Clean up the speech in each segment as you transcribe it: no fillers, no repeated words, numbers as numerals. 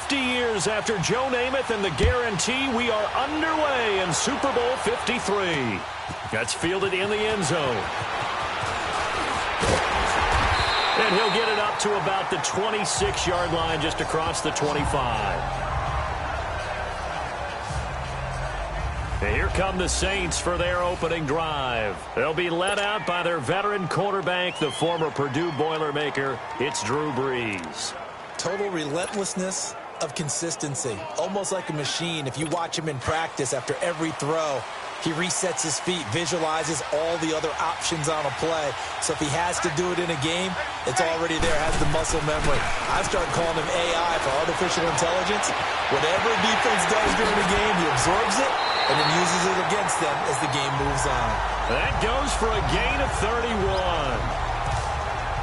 50 years after Joe Namath and the guarantee, we are underway in Super Bowl 53. That's fielded in the end zone. And he'll get it up to about the 26-yard line, just across the 25. And here come the Saints for their opening drive. They'll be led out by their veteran quarterback, the former Purdue Boilermaker. It's Drew Brees. Total relentlessness of consistency. Almost like a machine. If you watch him in practice after every throw, he resets his feet, visualizes all the other options on a play. So if he has to do it in a game, it's already there, has the muscle memory. I start calling him AI for artificial intelligence. Whatever defense does during the game, he absorbs it and then uses it against them as the game moves on. That goes for a gain of 31.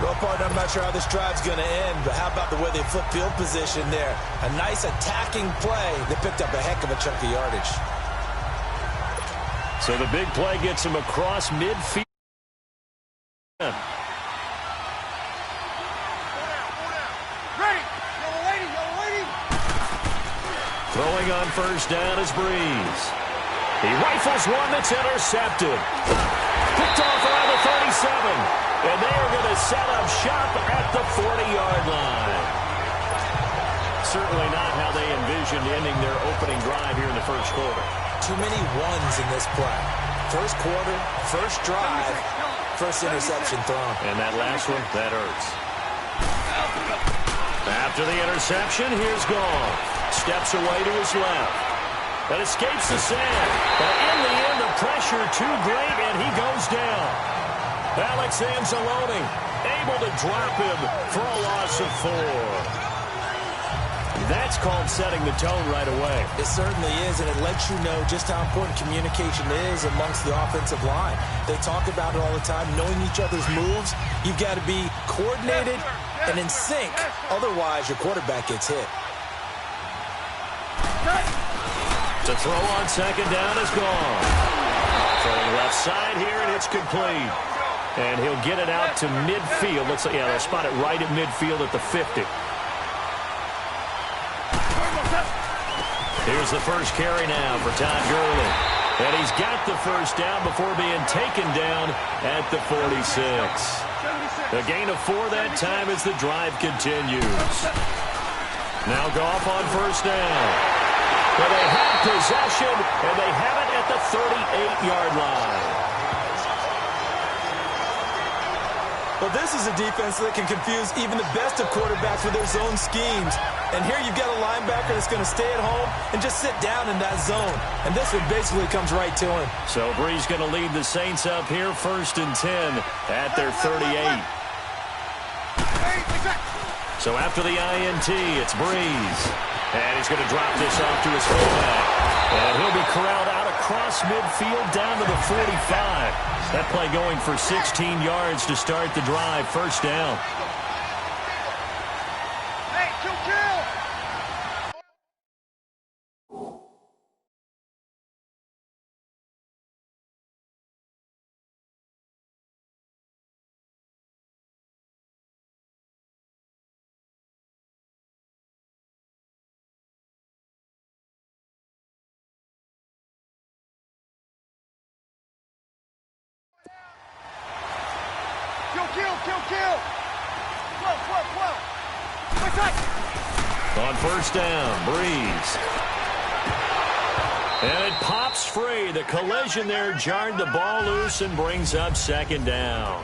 Well, partner, I'm not sure how this drive's going to end, but how about the way they flip field position there? A nice attacking play that picked up a heck of a chunk of yardage. So the big play gets him across midfield. Throwing on first down is Brees. He rifles one that's intercepted. Picked off around the 37. And they are going to set up shop at the 40-yard line. Certainly not how they envisioned ending their opening drive here in the first quarter. Too many ones in this play. First quarter, first drive, first interception thrown. And that last one, that hurts. After the interception, here's Goff. Steps away to his left. But escapes the sand. But in the end, the pressure too great, and he goes down. Alex Anzalone able to drop him for a loss of 4. That's called setting the tone right away. It certainly is, and it lets you know just how important communication is amongst the offensive line. They talk about it all the time, knowing each other's moves. You've got to be coordinated and in sync. Otherwise, your quarterback gets hit. To throw on second down is gone. Throwing left side here, and it's complete. And he'll get it out to midfield. Looks like, yeah, they'll spot it right at midfield at the 50. Here's the first carry now for Todd Gurley. And he's got the first down before being taken down at the 46. A gain of 4 that time as the drive continues. Now Goff on first down. Well, they have possession, and they have it at the 38-yard line. Well, this is a defense that can confuse even the best of quarterbacks with their zone schemes. And here you've got a linebacker that's going to stay at home and just sit down in that zone. And this one basically comes right to him. So Brees going to lead the Saints up here, 1st and 10 at their 38. So after the INT, it's Brees. And he's going to drop this off to his fullback. And he'll be corralled out across midfield down to the 45. That play going for 16 yards to start the drive. First down. Hey, kill. Kill. On first down, Brees. And it pops free. The collision there jarred the ball loose and brings up second down.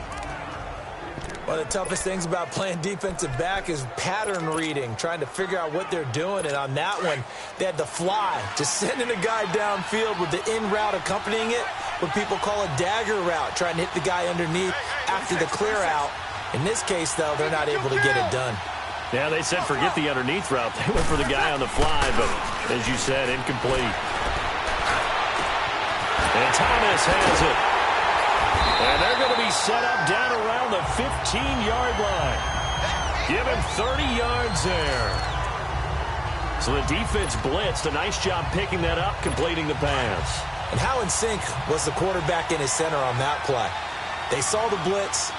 One of the toughest things about playing defensive back is pattern reading, trying to figure out what they're doing. And on that one, they had the fly, just sending a guy downfield with the in route accompanying it, what people call a dagger route, trying to hit the guy underneath after the clear out. In this case, though, they're not able to get it done. Yeah, they said forget the underneath route. They went for the guy on the fly, but as you said, incomplete. And Thomas has it. And they're going to be set up down around the 15-yard line. Give him 30 yards there. So the defense blitzed. A nice job picking that up, completing the pass. And how in sync was the quarterback and his center on that play? They saw the blitz.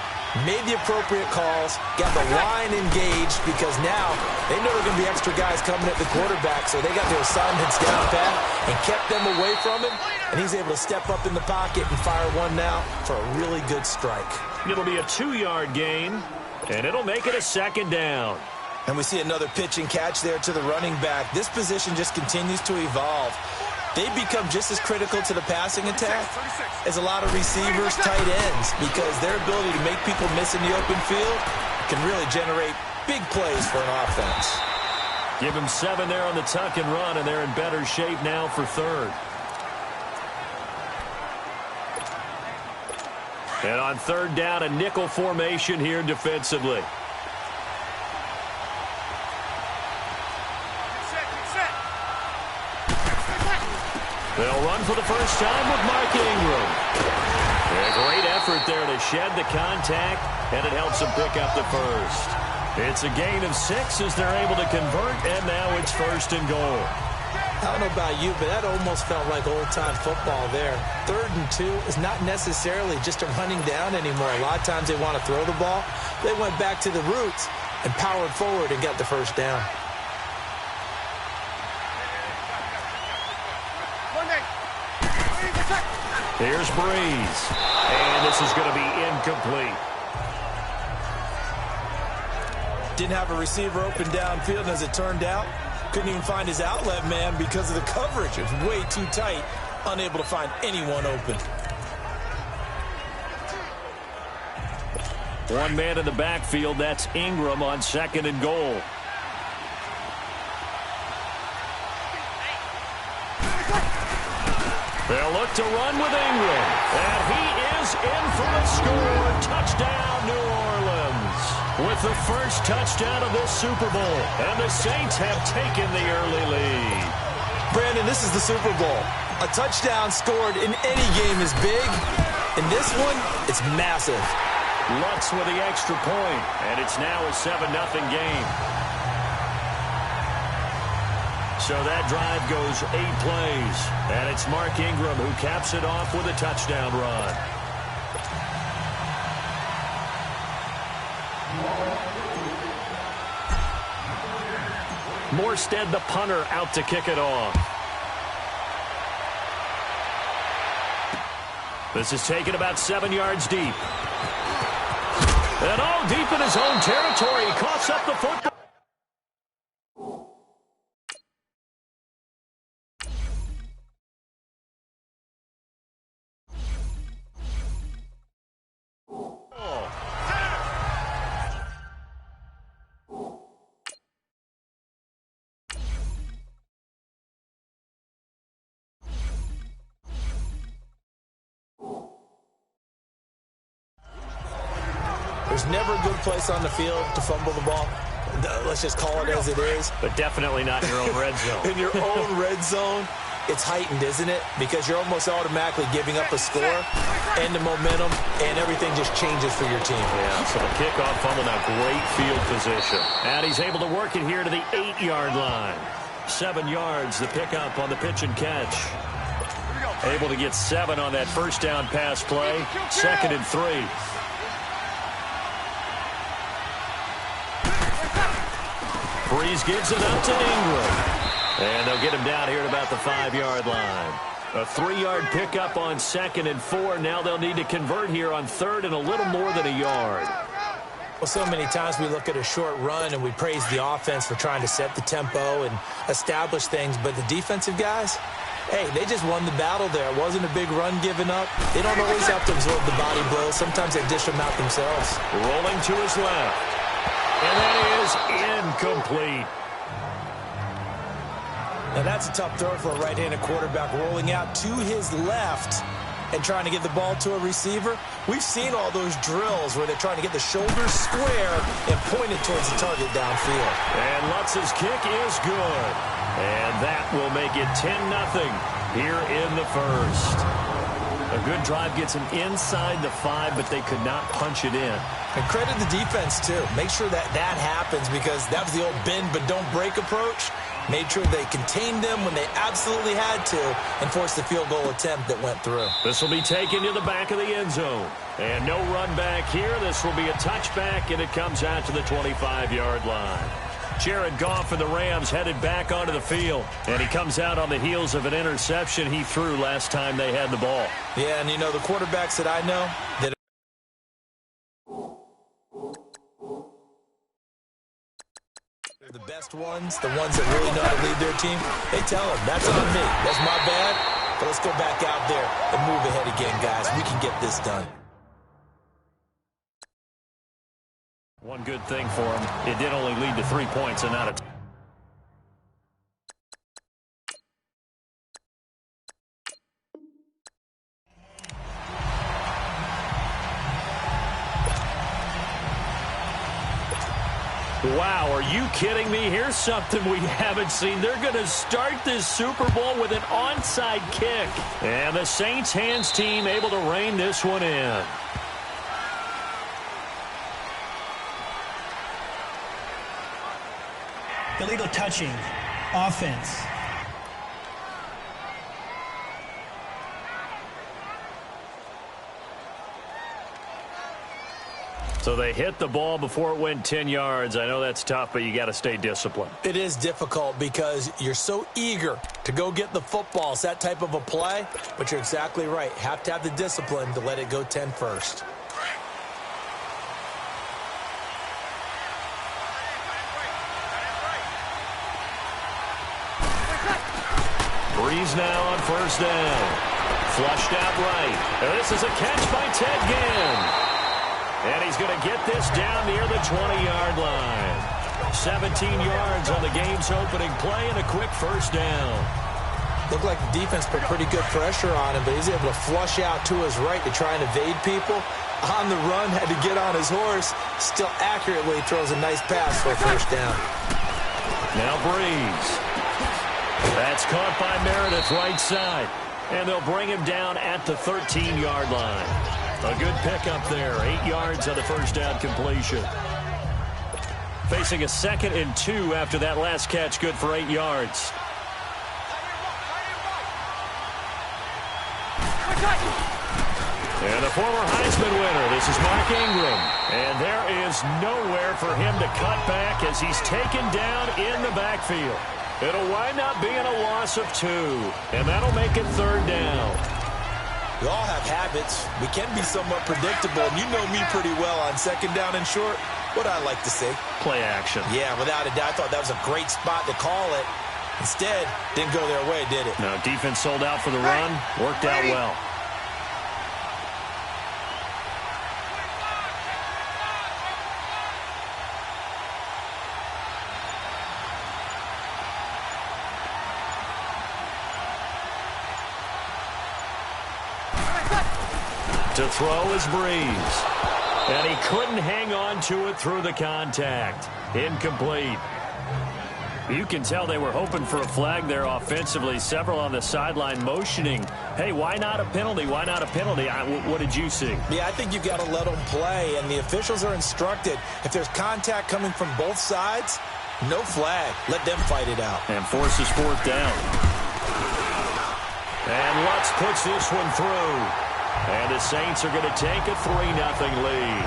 Made the appropriate calls, got the line engaged because now they know there are going to be extra guys coming at the quarterback, so they got their assignments down pat and kept them away from him, and he's able to step up in the pocket and fire one now for a really good strike. It'll be a 2-yard gain, and it'll make it a 2nd down. And we see another pitch and catch there to the running back. This position just continues to evolve. They become just as critical to the passing attack as a lot of receivers, tight ends, because their ability to make people miss in the open field can really generate big plays for an offense. Give him 7 there on the tuck and run, and they're in better shape now for 3rd. And on 3rd down, a nickel formation here defensively. They'll run for the first time with Mark Ingram. A great effort there to shed the contact, and it helps them pick up the first. It's a gain of 6 as they're able to convert, and now it's 1st and goal. I don't know about you, but that almost felt like old-time football there. 3rd and 2 is not necessarily just a running down anymore. A lot of times they want to throw the ball. They went back to the roots and powered forward and got the first down. Here's Breeze, and this is going to be incomplete. Didn't have a receiver open downfield, and as it turned out, couldn't even find his outlet man because of the coverage. It was way too tight, unable to find anyone open. One man in the backfield, that's Ingram on 2nd and goal. They'll look to run with Ingram. And he is in for the score. Touchdown, New Orleans. With the first touchdown of this Super Bowl. And the Saints have taken the early lead. Brandon, this is the Super Bowl. A touchdown scored in any game is big. In this one, it's massive. Lutz with the extra point. And it's now a 7-0 game. So that drive goes 8 plays, and it's Mark Ingram who caps it off with a touchdown run. Morstead, the punter, out to kick it off. This is taken about 7 yards deep. And all deep in his own territory. He coughs up the football. There's never a good place on the field to fumble the ball. Let's just call it as it is. But definitely not in your own red zone. In your own red zone, it's heightened, isn't it? Because you're almost automatically giving up a score and the momentum, and everything just changes for your team. Yeah, so the kickoff fumble, now great field position. And he's able to work it here to the 8-yard line. 7 yards, the pickup on the pitch and catch. Able to get 7 on that first down pass play. 2nd and 3. Breeze gives it up to Ingram. And they'll get him down here at about the 5-yard line. A 3-yard pickup on 2nd and 4. Now they'll need to convert here on 3rd and a little more than a yard. Well, so many times we look at a short run and we praise the offense for trying to set the tempo and establish things. But the defensive guys, hey, they just won the battle there. It wasn't a big run given up. They don't always have to absorb the body blows. Sometimes they dish them out themselves. Rolling to his left. And that is incomplete. Now that's a tough throw for a right-handed quarterback, rolling out to his left and trying to get the ball to a receiver. We've seen all those drills where they're trying to get the shoulders square and point it towards the target downfield. And Lutz's kick is good. And that will make it 10-0 here in the first. A good drive gets them inside the 5, but they could not punch it in. And credit the defense, too. Make sure that happens, because that was the old bend but don't break approach. Made sure they contained them when they absolutely had to and forced the field goal attempt that went through. This will be taken to the back of the end zone. And no run back here. This will be a touchback, and it comes out to the 25-yard line. Jared Goff and the Rams headed back onto the field, and he comes out on the heels of an interception he threw last time they had the ball. Yeah, and you know, the quarterbacks that I know that are the best ones, the ones that really know how to lead their team, they tell them, that's on me. That's my bad. But let's go back out there and move ahead again, guys. We can get this done. One good thing for him, it did only lead to 3 points and not a... Wow, are you kidding me? Here's something we haven't seen. They're going to start this Super Bowl with an onside kick. And the Saints hands team able to rein this one in. Illegal touching. Offense. So they hit the ball before it went 10 yards. I know that's tough, but you got to stay disciplined. It is difficult because you're so eager to go get the football. It's that type of a play, but you're exactly right. Have to have the discipline to let it go 10 first. Breeze now on first down. Flushed out right. And this is a catch by Ted Ginn. And he's going to get this down near the 20-yard line. 17 yards on the game's opening play and a quick first down. Looked like the defense put pretty good pressure on him, but he's able to flush out to his right to try and evade people. On the run, had to get on his horse. Still accurately throws a nice pass for a first down. Now Breeze. That's caught by Meredith right side. And they'll bring him down at the 13-yard line. A good pickup there. 8 yards on the first down completion. Facing a 2nd and 2 after that last catch. Good for 8 yards. And the former Heisman winner, this is Mark Ingram. And there is nowhere for him to cut back as he's taken down in the backfield. It'll wind up being a loss of 2. And that'll make it 3rd down. We all have habits. We can be somewhat predictable. And you know me pretty well on 2nd down and short. What I like to see. Play action. Yeah, without a doubt. I thought that was a great spot to call it. Instead, didn't go their way, did it? No, defense sold out for the run. Worked out well. To throw is Breeze. And he couldn't hang on to it through the contact. Incomplete. You can tell they were hoping for a flag there offensively. Several on the sideline motioning. Hey, why not a penalty? Why not a penalty? What did you see? Yeah, I think you've got to let them play. And the officials are instructed, if there's contact coming from both sides, no flag. Let them fight it out. And forces 4th down. And Lutz puts this one through. And the Saints are going to take a 3-0 lead.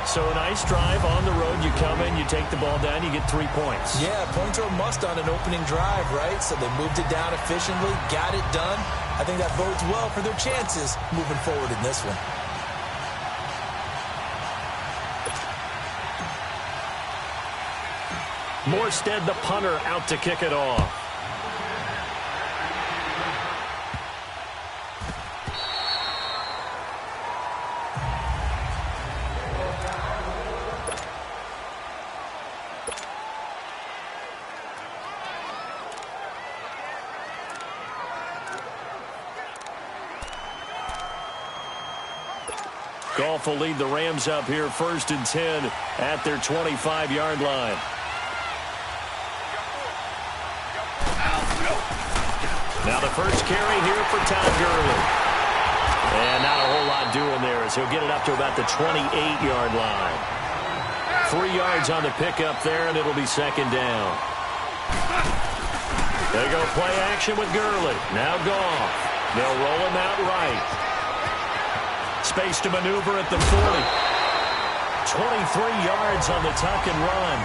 So a nice drive on the road. You come in, you take the ball down, you get 3 points. Yeah, points are a must on an opening drive, right? So they moved it down efficiently, got it done. I think that bodes well for their chances moving forward in this one. Morstead, the punter, out to kick it off. Goff will lead the Rams up here 1st and 10 at their 25-yard line. Now the first carry here for Todd Gurley. And not a whole lot doing there as he'll get it up to about the 28-yard line. 3 yards on the pickup there, and it'll be 2nd down. They go play action with Gurley. Now Goff. They'll roll him out right. Space to maneuver at the 40. 23 yards on the tuck and run.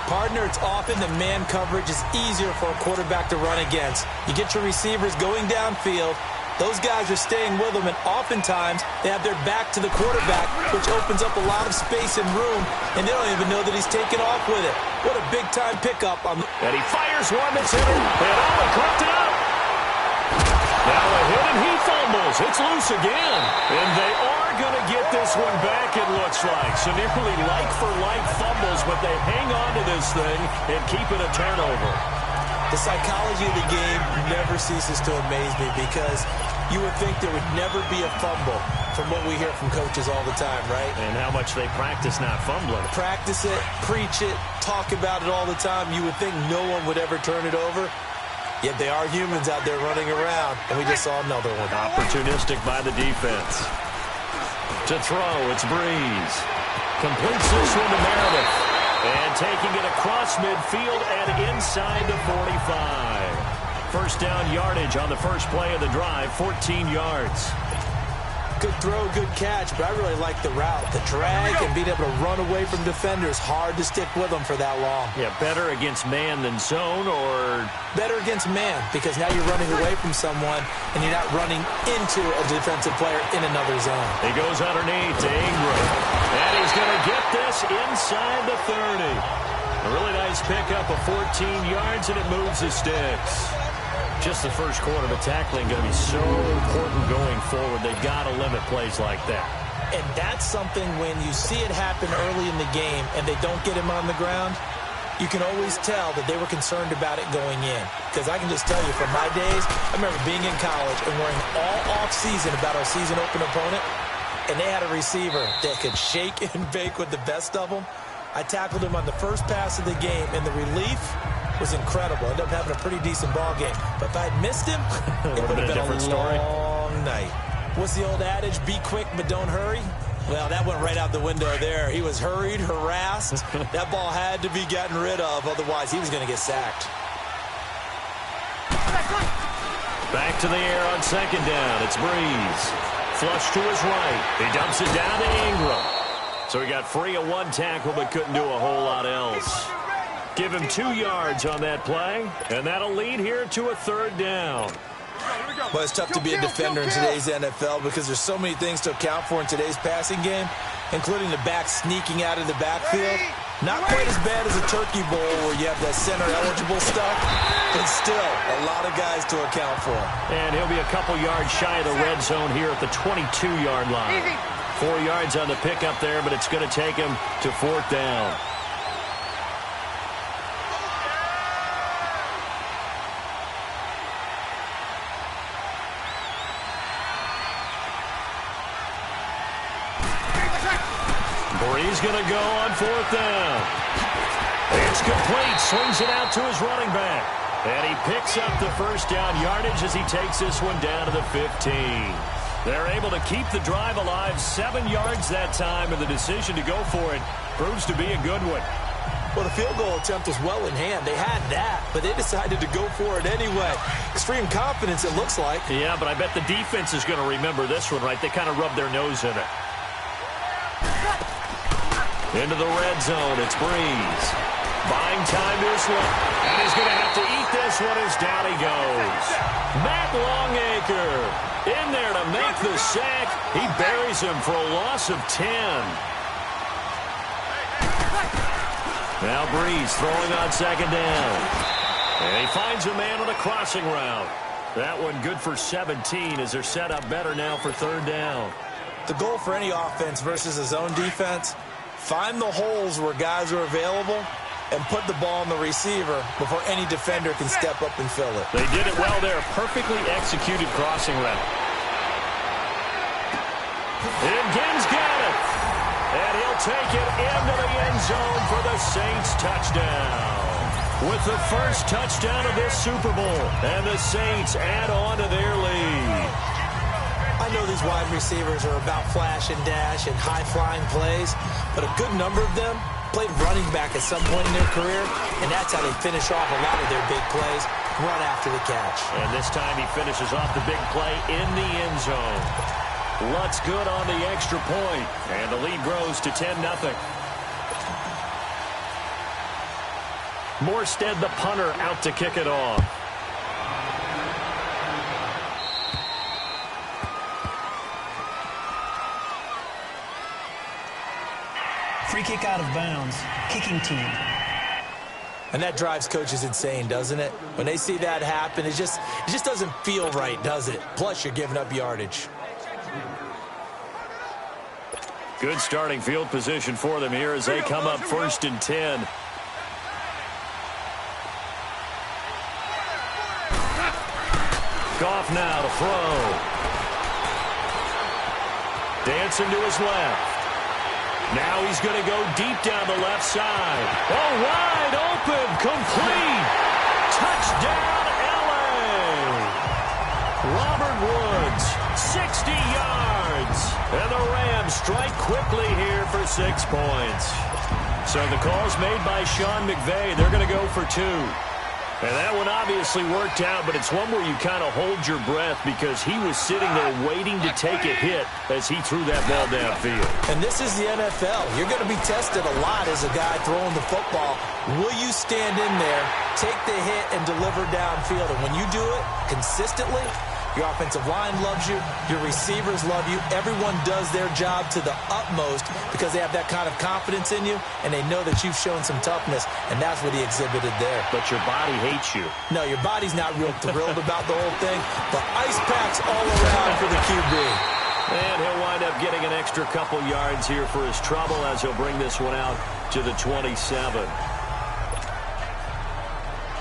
Partner, it's often the man coverage is easier for a quarterback to run against. You get your receivers going downfield. Those guys are staying with them, and oftentimes they have their back to the quarterback, which opens up a lot of space and room, and they don't even know that he's taken off with it. What a big-time pickup. And he fires one that's hit him, and Allen caught it up. Now a hit, and he fumbles. It's loose again, and they are going to get this one back, it looks like. So nearly like-for-like fumbles, but they hang on to this thing and keep it a turnover. The psychology of the game never ceases to amaze me because you would think there would never be a fumble from what we hear from coaches all the time, right? And how much they practice not fumbling. Practice it, preach it, talk about it all the time. You would think no one would ever turn it over. Yet they are humans out there running around, and we just saw another one. Opportunistic by the defense. To throw, it's Breeze. Completes this one to Meredith. And taking it across midfield and inside the 45. First down yardage on the first play of the drive, 14 yards. Good throw, good catch, but I really like the route. The drag and being able to run away from defenders, hard to stick with them for that long. Yeah, better against man than zone, or? Better against man, because now you're running away from someone and you're not running into a defensive player in another zone. He goes underneath to Ingram. And he's going to get this inside the 30. A really nice pickup of 14 yards, and it moves the sticks. Just the first quarter, but tackling going to be so important going forward. They've got to limit plays like that. And that's something when you see it happen early in the game and they don't get him on the ground, you can always tell that they were concerned about it going in. Because I can just tell you from my days, I remember being in college and worrying all off-season about our season open opponent, and they had a receiver that could shake and bake with the best of them. I tackled him on the first pass of the game, and the relief was incredible. Ended up having a pretty decent ball game. But if I had missed him, it would have been a long night. What's the old adage? Be quick, but don't hurry. Well, that went right out the window there. He was hurried, harassed. That ball had to be gotten rid of. Otherwise, he was going to get sacked. Back to the air on second down. It's Breeze. Flush to his right. He dumps it down to Ingram. So he got free of one tackle, but couldn't do a whole lot else. Give him 2 yards on that play, and that'll lead here to a third down. Well, it's tough to be a defender in today's NFL because there's so many things to account for in today's passing game, including the back sneaking out of the backfield. Not quite as bad as a turkey bowl where you have that center-eligible stuff, but still a lot of guys to account for. And he'll be a couple yards shy of the red zone here at the 22-yard line. 4 yards on the pickup there, but it's going to take him to fourth down. He's going to go on fourth down. It's complete. Swings it out to his running back. And he picks up the first down yardage as he takes this one down to the 15. They're able to keep the drive alive. 7 yards that time, and the decision to go for it proves to be a good one. Well, the field goal attempt was well in hand. They had that, but they decided to go for it anyway. Extreme confidence, it looks like. Yeah, but I bet the defense is going to remember this one, right? They kind of rubbed their nose in it. Into the red zone, it's Breeze. Buying time to his left. And he's going to have to eat this one as down he goes. Matt Longacre in there to make the sack. He buries him for a loss of 10. Now Breeze throwing on second down. And he finds a man on a crossing route. That one good for 17 as they're set up better now for third down. The goal for any offense versus a zone defense, find the holes where guys are available and put the ball on the receiver before any defender can step up and fill it. They did it well there. Perfectly executed crossing route. And Gibbs got it. And he'll take it into the end zone for the Saints touchdown. With the first touchdown of this Super Bowl. And the Saints add on to their lead. I know these wide receivers are about flash and dash and high-flying plays, but a good number of them played running back at some point in their career, and that's how they finish off a lot of their big plays, run after the catch. And this time he finishes off the big play in the end zone. Lutt's good on the extra point, and the lead grows to 10-0. Morstead, the punter, out to kick it off. Free kick out of bounds. Kicking team. And that drives coaches insane, doesn't it? When they see that happen, it just doesn't feel right, does it? Plus, you're giving up yardage. Good starting field position for them here as they come up 1st and 10. Goff now to throw. Dancing to his left. Now he's going to go deep down the left side. Oh, wide open, complete. Touchdown, L.A. Robert Woods, 60 yards. And the Rams strike quickly here for 6 points. So the call's made by Sean McVay. They're going to go for 2. And that one obviously worked out, but it's one where you kind of hold your breath because he was sitting there waiting to take a hit as he threw that ball downfield. And this is the NFL. You're going to be tested a lot as a guy throwing the football. Will you stand in there, take the hit, and deliver downfield? And when you do it consistently, your offensive line loves you, your receivers love you, everyone does their job to the utmost because they have that kind of confidence in you, and they know that you've shown some toughness, and that's what he exhibited there. But your body hates you. No, your body's not real thrilled about the whole thing, but ice packs all around for the QB. And he'll wind up getting an extra couple yards here for his trouble as he'll bring this one out to the 27.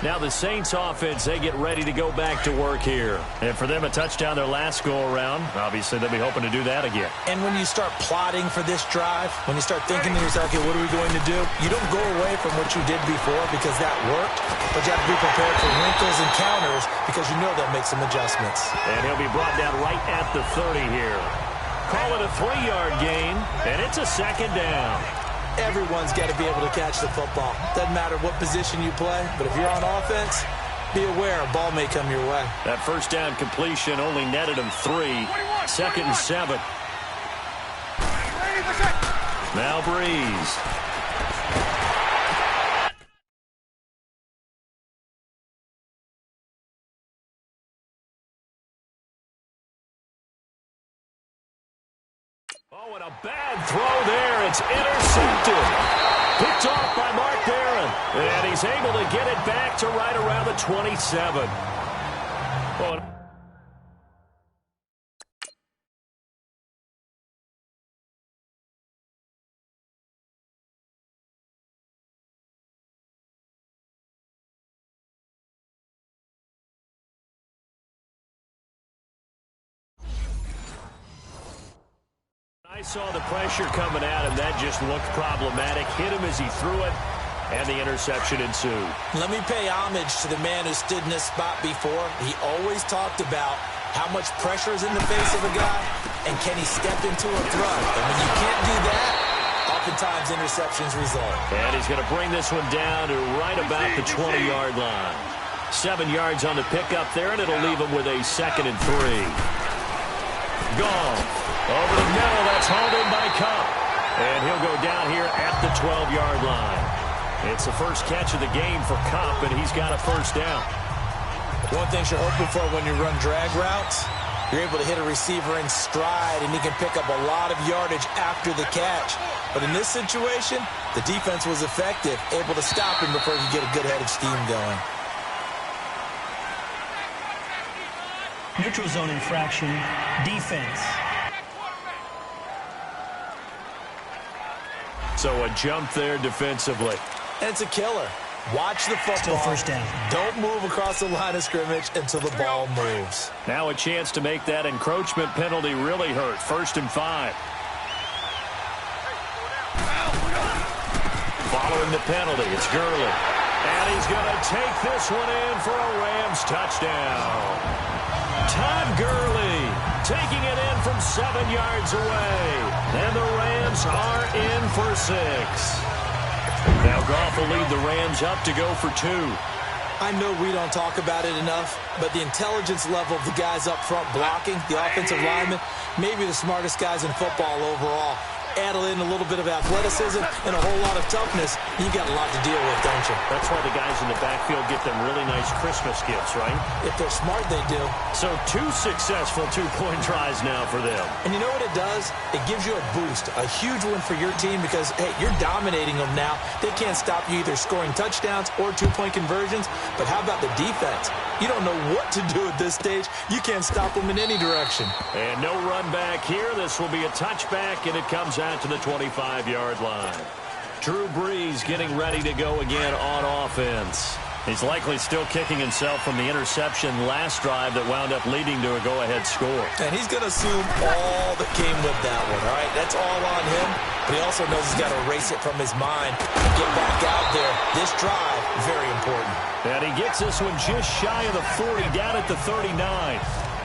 Now the Saints offense, they get ready to go back to work here. And for them, a touchdown their last go-around. Obviously, they'll be hoping to do that again. And when you start plotting for this drive, when you start thinking to yourself, okay, what are we going to do? You don't go away from what you did before because that worked, but you have to be prepared for wrinkles and counters because you know they'll make some adjustments. And he'll be brought down right at the 30 here. Call it a 3-yard gain, and it's a 2nd down. Everyone's got to be able to catch the football. Doesn't matter what position you play, but if you're on offense, be aware a ball may come your way. That 1st down completion only netted him 3. 2nd and 7. Now Breeze. Oh, and a bad throw there. It's intercepted. Picked off by Mark Barron. And he's able to get it back to right around the 27. Oh, I saw the pressure coming at him. That just looked problematic. Hit him as he threw it, and the interception ensued. Let me pay homage to the man who stood in this spot before. He always talked about how much pressure is in the face of a guy, and can he step into a thrust. And when you can't do that, oftentimes interceptions result. And he's going to bring this one down to right about the 20-yard line. 7 yards on the pickup there, and it'll leave him with a 2nd and 3. Goff. Over the middle, that's hauled in by Kupp. And he'll go down here at the 12-yard line. It's the first catch of the game for Kupp, and he's got a 1st down. One thing you're hoping for when you run drag routes, you're able to hit a receiver in stride, and he can pick up a lot of yardage after the catch. But in this situation, the defense was effective, able to stop him before he could get a good head of steam going. Neutral zone infraction, defense. So a jump there defensively. And it's a killer. Watch the football. Still 1st down. Don't move across the line of scrimmage until the ball moves. Now a chance to make that encroachment penalty really hurt. 1st and 5. Following the penalty, it's Gurley. And he's going to take this one in for a Rams touchdown. Todd Gurley taking it in from 7 yards away. And the Rams are in for 6. Now Goff will lead the Rams up to go for 2. I know we don't talk about it enough, but the intelligence level of the guys up front blocking, the offensive linemen, maybe the smartest guys in football overall. Add in a little bit of athleticism and a whole lot of toughness, you got a lot to deal with, don't you? That's why the guys in the backfield get them really nice Christmas gifts, right? If they're smart, they do. So 2 successful two-point tries now for them. And you know what it does? It gives you a boost, a huge one for your team because, hey, you're dominating them now. They can't stop you either scoring touchdowns or two-point conversions. But how about the defense? You don't know what to do at this stage. You can't stop them in any direction. And no run back here. This will be a touchback, and it comes out to the 25-yard line. Drew Brees getting ready to go again on offense. He's likely still kicking himself from the interception last drive that wound up leading to a go-ahead score. And he's going to assume all that came with that one, all right? That's all on him, but he also knows he's got to erase it from his mind and get back out there. This drive, very important. And he gets this one just shy of the 40, down at the 39.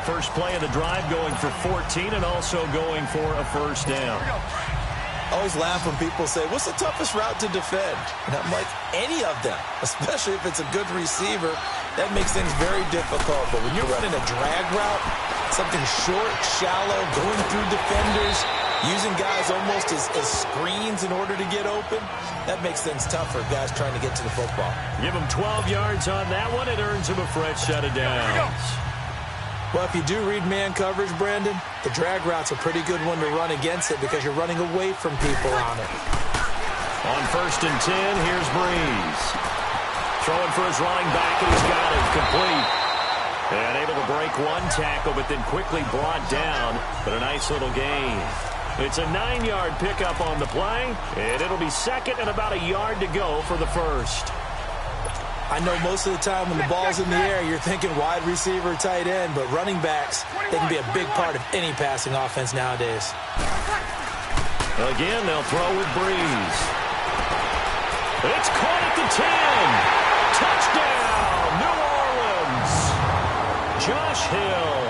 First play of the drive going for 14 and also going for a first down. I always laugh when people say, what's the toughest route to defend? And I'm like, any of them, especially if it's a good receiver. That makes things very difficult. But when you're running a drag route, something short, shallow, going through defenders, using guys almost as screens in order to get open, that makes things tough for guys trying to get to the football. Give him 12 yards on that one. It earns him a fresh set of downs. Well, if you do read man coverage, Brandon, the drag route's a pretty good one to run against it because you're running away from people on it. On 1st and 10, here's Brees. Throwing for his running back, and he's got it complete. And able to break one tackle, but then quickly brought down. But a nice little gain. It's a 9-yard pickup on the play, and it'll be second and about a yard to go for the first. I know most of the time when the ball's in the air, you're thinking wide receiver, tight end, but running backs, they can be a big part of any passing offense nowadays. Again, they'll throw with Brees. It's caught at the 10. Touchdown, New Orleans. Josh Hill,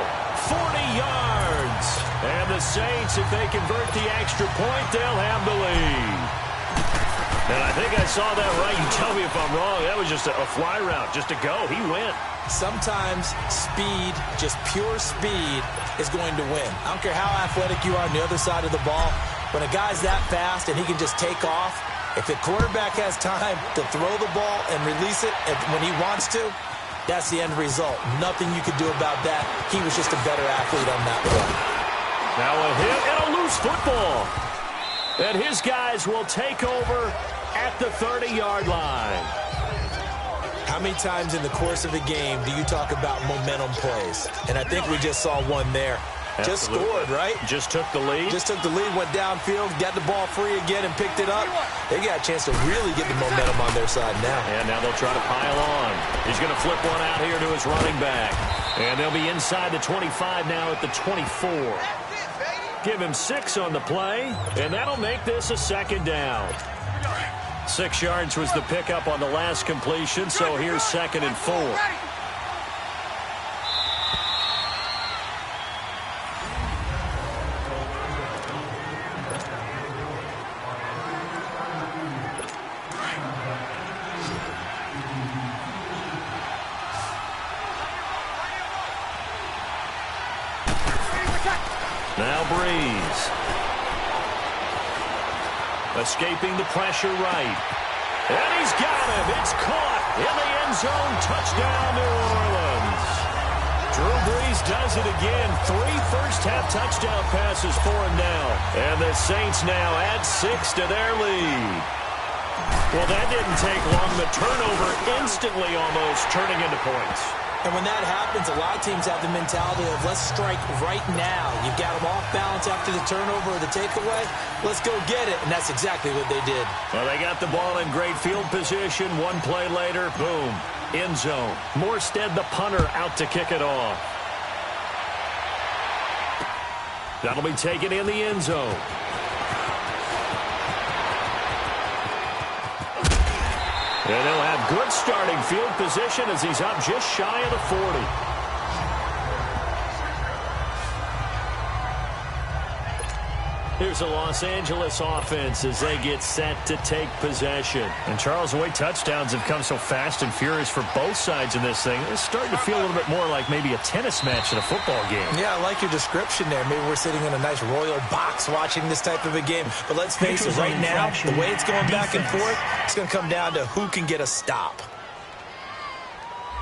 40 yards. And the Saints, if they convert the extra point, they'll have the lead. And I think I saw that right. You tell me if I'm wrong. That was just a fly route, just to go. He went. Sometimes speed, just pure speed, is going to win. I don't care how athletic you are on the other side of the ball. When a guy's that fast and he can just take off, if the quarterback has time to throw the ball and release it when he wants to, that's the end result. Nothing you could do about that. He was just a better athlete on that play. Now a hit and a loose football. And his guys will take over at the 30-yard line. How many times in the course of a game do you talk about momentum plays? And I think we just saw one there. Absolutely. Just scored, right? Just took the lead. Just took the lead, went downfield, got the ball free again and picked it up. They got a chance to really get the momentum on their side now. And now they'll try to pile on. He's going to flip one out here to his running back. And they'll be inside the 25 now at the 24. Give him 6 on the play, and that'll make this a second down. 6 yards was the pickup on the last completion, so here's 2nd and 4. Now Brees. Escaping the pressure right. And he's got him. It's caught in the end zone. Touchdown, New Orleans. Drew Brees does it again. 3 first-half touchdown passes for him now. And the Saints now add 6 to their lead. Well, that didn't take long. The turnover instantly almost turning into points. And when that happens, a lot of teams have the mentality of let's strike right now. You've got them off balance after the turnover or the takeaway. Let's go get it. And that's exactly what they did. Well, they got the ball in great field position. One play later, boom, end zone. Morstead, the punter, out to kick it off. That'll be taken in the end zone. And they'll have good starting field position as he's up just shy of the 40. Here's the Los Angeles offense as they get set to take possession. And Charles, the way touchdowns have come so fast and furious for both sides in this thing, it's starting to feel a little bit more like maybe a tennis match in a football game. Yeah, I like your description there. Maybe we're sitting in a nice royal box watching this type of a game. But let's face it, right now, the way it's going back and forth, it's going to come down to who can get a stop.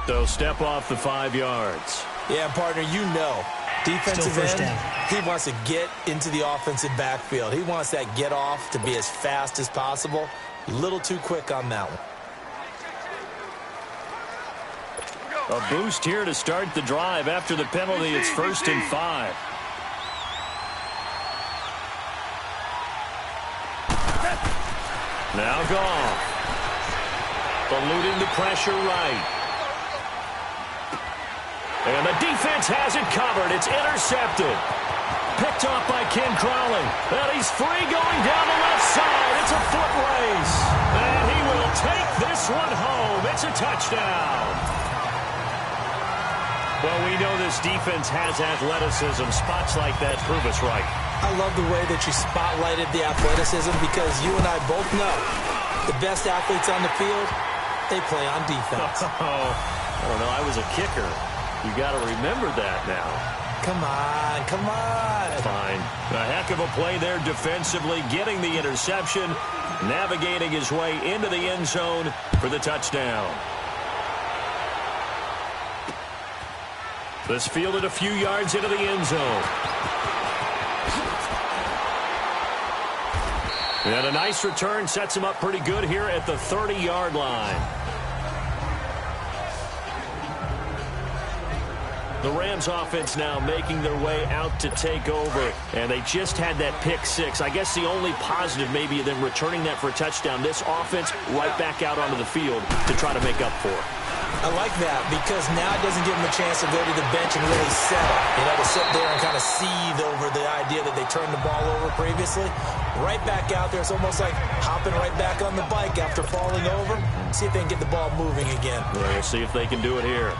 So step off the 5 yards. Yeah, partner, you know. Defensive end, he wants to get into the offensive backfield. He wants that get off to be as fast as possible. A little too quick on that one. A boost here to start the drive. After the penalty, it's 1st and 5. Now Goff. Eluding the pressure right. And the defense has it covered. It's intercepted. Picked off by Ken Crawley. And he's free going down the left side. It's a foot race. And he will take this one home. It's a touchdown. Well, we know this defense has athleticism. Spots like that prove us right. I love the way that you spotlighted the athleticism because you and I both know the best athletes on the field, they play on defense. Oh, I don't know. I was a kicker. You got to remember that now. Come on, come on. Fine. A heck of a play there defensively, getting the interception, navigating his way into the end zone for the touchdown. This fielded a few yards into the end zone. And a nice return sets him up pretty good here at the 30-yard line. The Rams offense now making their way out to take over. And they just had that pick six. I guess the only positive maybe than returning that for a touchdown. This offense right back out onto the field to try to make up for it. I like that because now it doesn't give them a chance to go to the bench and really settle. You know, to sit there and kind of seethe over the idea that they turned the ball over previously. Right back out there. It's almost like hopping right back on the bike after falling over. See if they can get the ball moving again. Well, we'll see if they can do it here.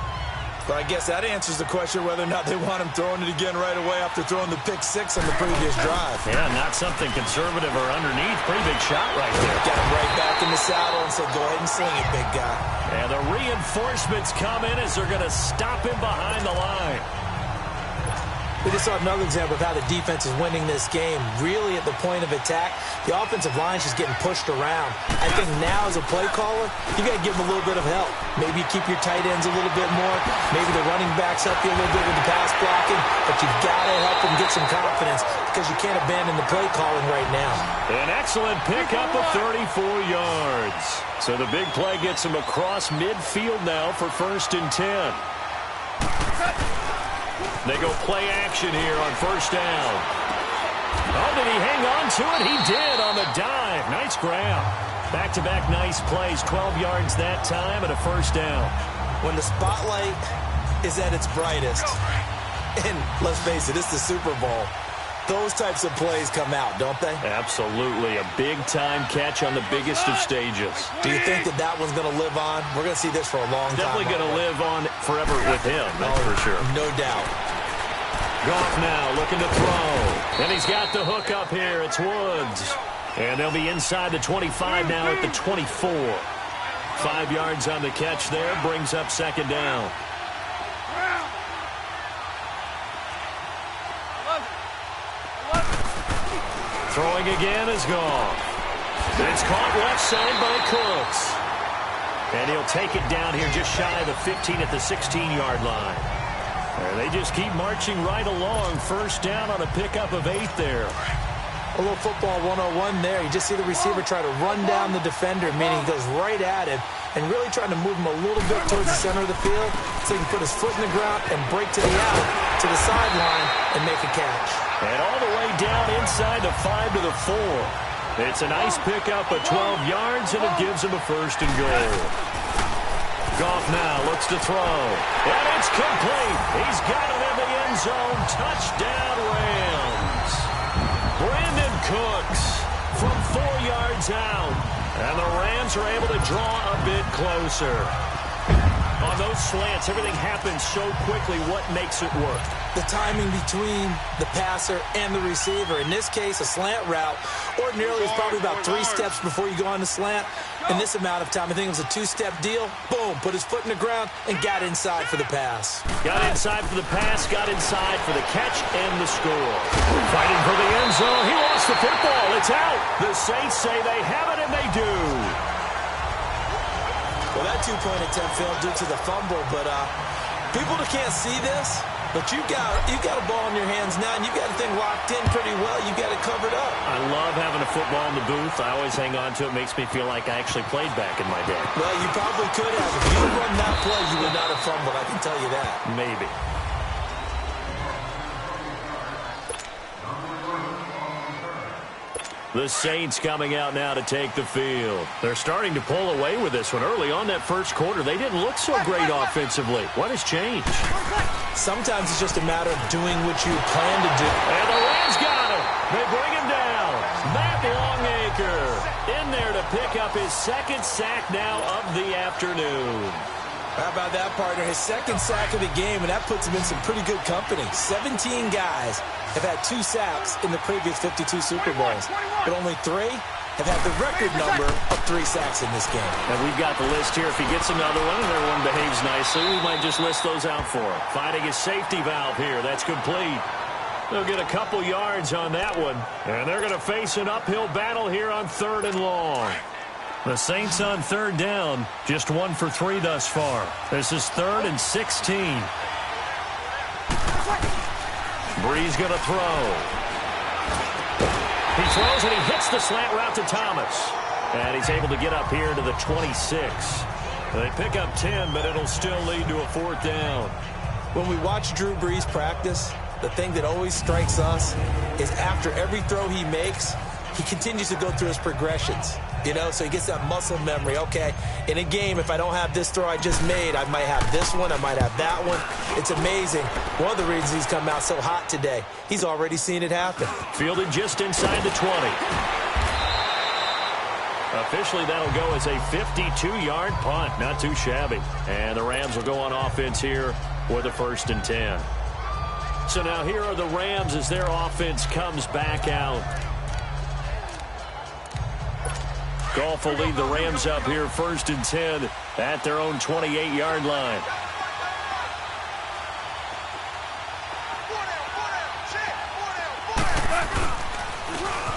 But I guess that answers the question whether or not they want him throwing it again right away after throwing the pick six on the previous drive. Yeah, not something conservative or underneath. Pretty big shot right there. Got him right back in the saddle and said, go ahead and sling it, big guy. And the reinforcements come in as they're going to stop him behind the line. We just saw another example of how the defense is winning this game. Really at the point of attack, the offensive line is just getting pushed around. I think now as a play caller, you got to give them a little bit of help. Maybe keep your tight ends a little bit more. Maybe the running backs help you a little bit with the pass blocking. But you've got to help them get some confidence because you can't abandon the play calling right now. An excellent pickup of 34 yards. So the big play gets him across midfield now for 1st and 10. They go play action here on 1st down. Oh, did he hang on to it? He did on the dive. Nice grab. Back-to-back nice plays. 12 yards that time and a 1st down. When the spotlight is at its brightest, and let's face it, it's the Super Bowl, those types of plays come out, don't they? Absolutely. A big-time catch on the biggest of stages. Do you think that that one's going to live on? We're going to see this for a long time. Definitely going to live on forever with him, that's for sure. No doubt. Goff now looking to throw. And he's got the hook up here. It's Woods. And they'll be inside the 25 now at the 24. 5 yards on the catch there. Brings up 2nd down. Throwing again is Goff. It's caught left side by Cooks. And he'll take it down here just shy of the 15 at the 16-yard line. And they just keep marching right along. 1st down on a pickup of 8 there. A little football 101 there. You just see the receiver try to run down the defender, meaning he goes right at him and really trying to move him a little bit towards the center of the field so he can put his foot in the ground and break to the out, to the sideline, and make a catch. And all the way down inside the 5 to the 4. It's a nice pickup of 12 yards, and it gives him a 1st and goal. Goff now looks to throw. And it's complete. He's got it in the end zone. Touchdown, Rams. Brandon Cooks from 4 yards out. And the Rams are able to draw a bit closer. On those slants, everything happens so quickly. What makes it work? The timing between the passer and the receiver. In this case, a slant route ordinarily is probably about 3 steps before you go on the slant. In this amount of time, I think it was a 2-step deal. Boom, put his foot in the ground and got inside for the pass. Got inside for the pass, got inside for the catch and the score. Fighting for the end zone. He lost the football. It's out. The Saints say they have it, and they do. Well, that 2-point attempt failed due to the fumble, but people that can't see this, but you got a ball in your hands now, and you've got the thing locked in pretty well. You've got it covered up. I love having a football in the booth. I always hang on to it. Makes me feel like I actually played back in my day. Well, you probably could have. If you had run that play, you would not have fumbled. I can tell you that. Maybe. The Saints coming out now to take the field. They're starting to pull away with this one. Early on that first quarter, they didn't look so great offensively. What has changed? Sometimes it's just a matter of doing what you plan to do. And the Rams got him. They bring him down. Matt Longacre in there to pick up his 2nd sack now of the afternoon. How about that, partner? His 2nd sack of the game, and that puts him in some pretty good company. 17 guys have had 2 sacks in the previous 52 Super Bowls, but only 3 have had the record number of 3 sacks in this game. And we've got the list here. If he gets another one and everyone behaves nicely, we might just list those out for him. Finding his safety valve here. That's complete. They'll get a couple yards on that one, and they're going to face an uphill battle here on 3rd and long. The Saints on 3rd down, just 1 for 3 thus far. This is 3rd and 16. Brees going to throw. He throws and he hits the slant route to Thomas. And he's able to get up here to the 26. They pick up 10, but it'll still lead to a 4th down. When we watch Drew Brees practice, the thing that always strikes us is after every throw he makes, he continues to go through his progressions. You know, so he gets that muscle memory. Okay, in a game, if I don't have this throw I just made, I might have this one, I might have that one. It's amazing. One of the reasons he's come out so hot today, he's already seen it happen. Fielded just inside the 20. Officially, that'll go as a 52-yard punt. Not too shabby. And the Rams will go on offense here for the 1st and 10. So now here are the Rams as their offense comes back out. Goff will lead the Rams up here 1st and 10 at their own 28-yard line.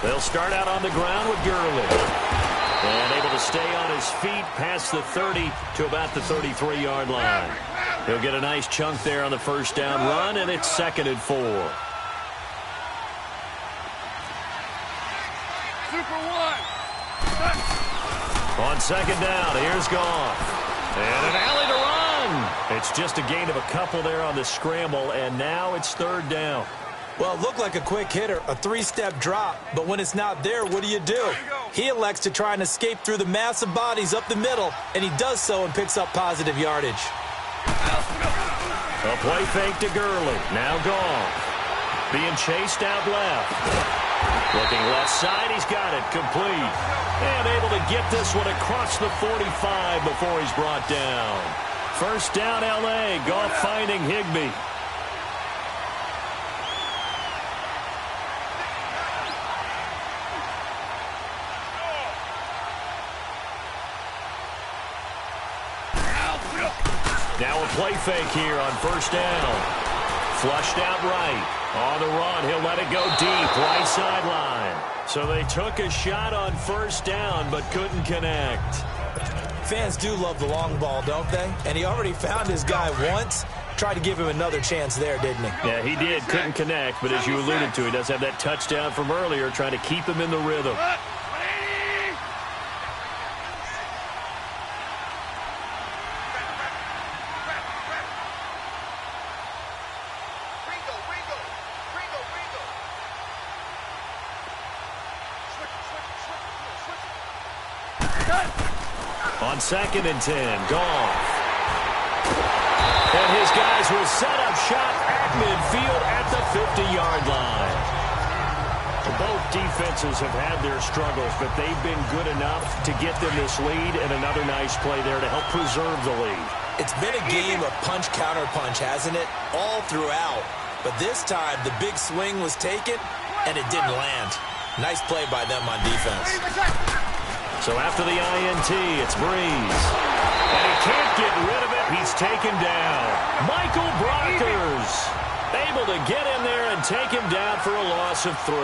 They'll start out on the ground with Gurley. And able to stay on his feet past the 30 to about the 33-yard line. He'll get a nice chunk there on the 1st down run, and it's 2nd and 4. On 2nd down, here's Goff. And an alley to run. It's just a gain of a couple there on the scramble, and now it's 3rd down. Well, it looked like a quick hitter, a 3-step drop, but when it's not there, what do? He elects to try and escape through the massive bodies up the middle, and he does so and picks up positive yardage. A play fake to Gurley. Now Goff. Being chased out left. Looking left side, he's got it, complete. And able to get this one across the 45 before he's brought down. 1st down, L.A. Goff finding Higbee. Now a play fake here on 1st down. Flushed out right. On the run, he'll let it go deep, right sideline. So they took a shot on 1st down, but couldn't connect. Fans do love the long ball, don't they? And he already found his guy once. Tried to give him another chance there, didn't he? Yeah, he did. Couldn't connect, but as you alluded to, he does have that touchdown from earlier, trying to keep him in the rhythm. On 2nd and 10, Goff. And his guys will set up shop at midfield at the 50-yard line. Both defenses have had their struggles, but they've been good enough to get them this lead, and another nice play there to help preserve the lead. It's been a game of punch-counter-punch, hasn't it? All throughout. But this time, the big swing was taken, and it didn't land. Nice play by them on defense. So after the INT, it's Breeze. And he can't get rid of it. He's taken down. Michael Brockers able to get in there and take him down for a loss of 3.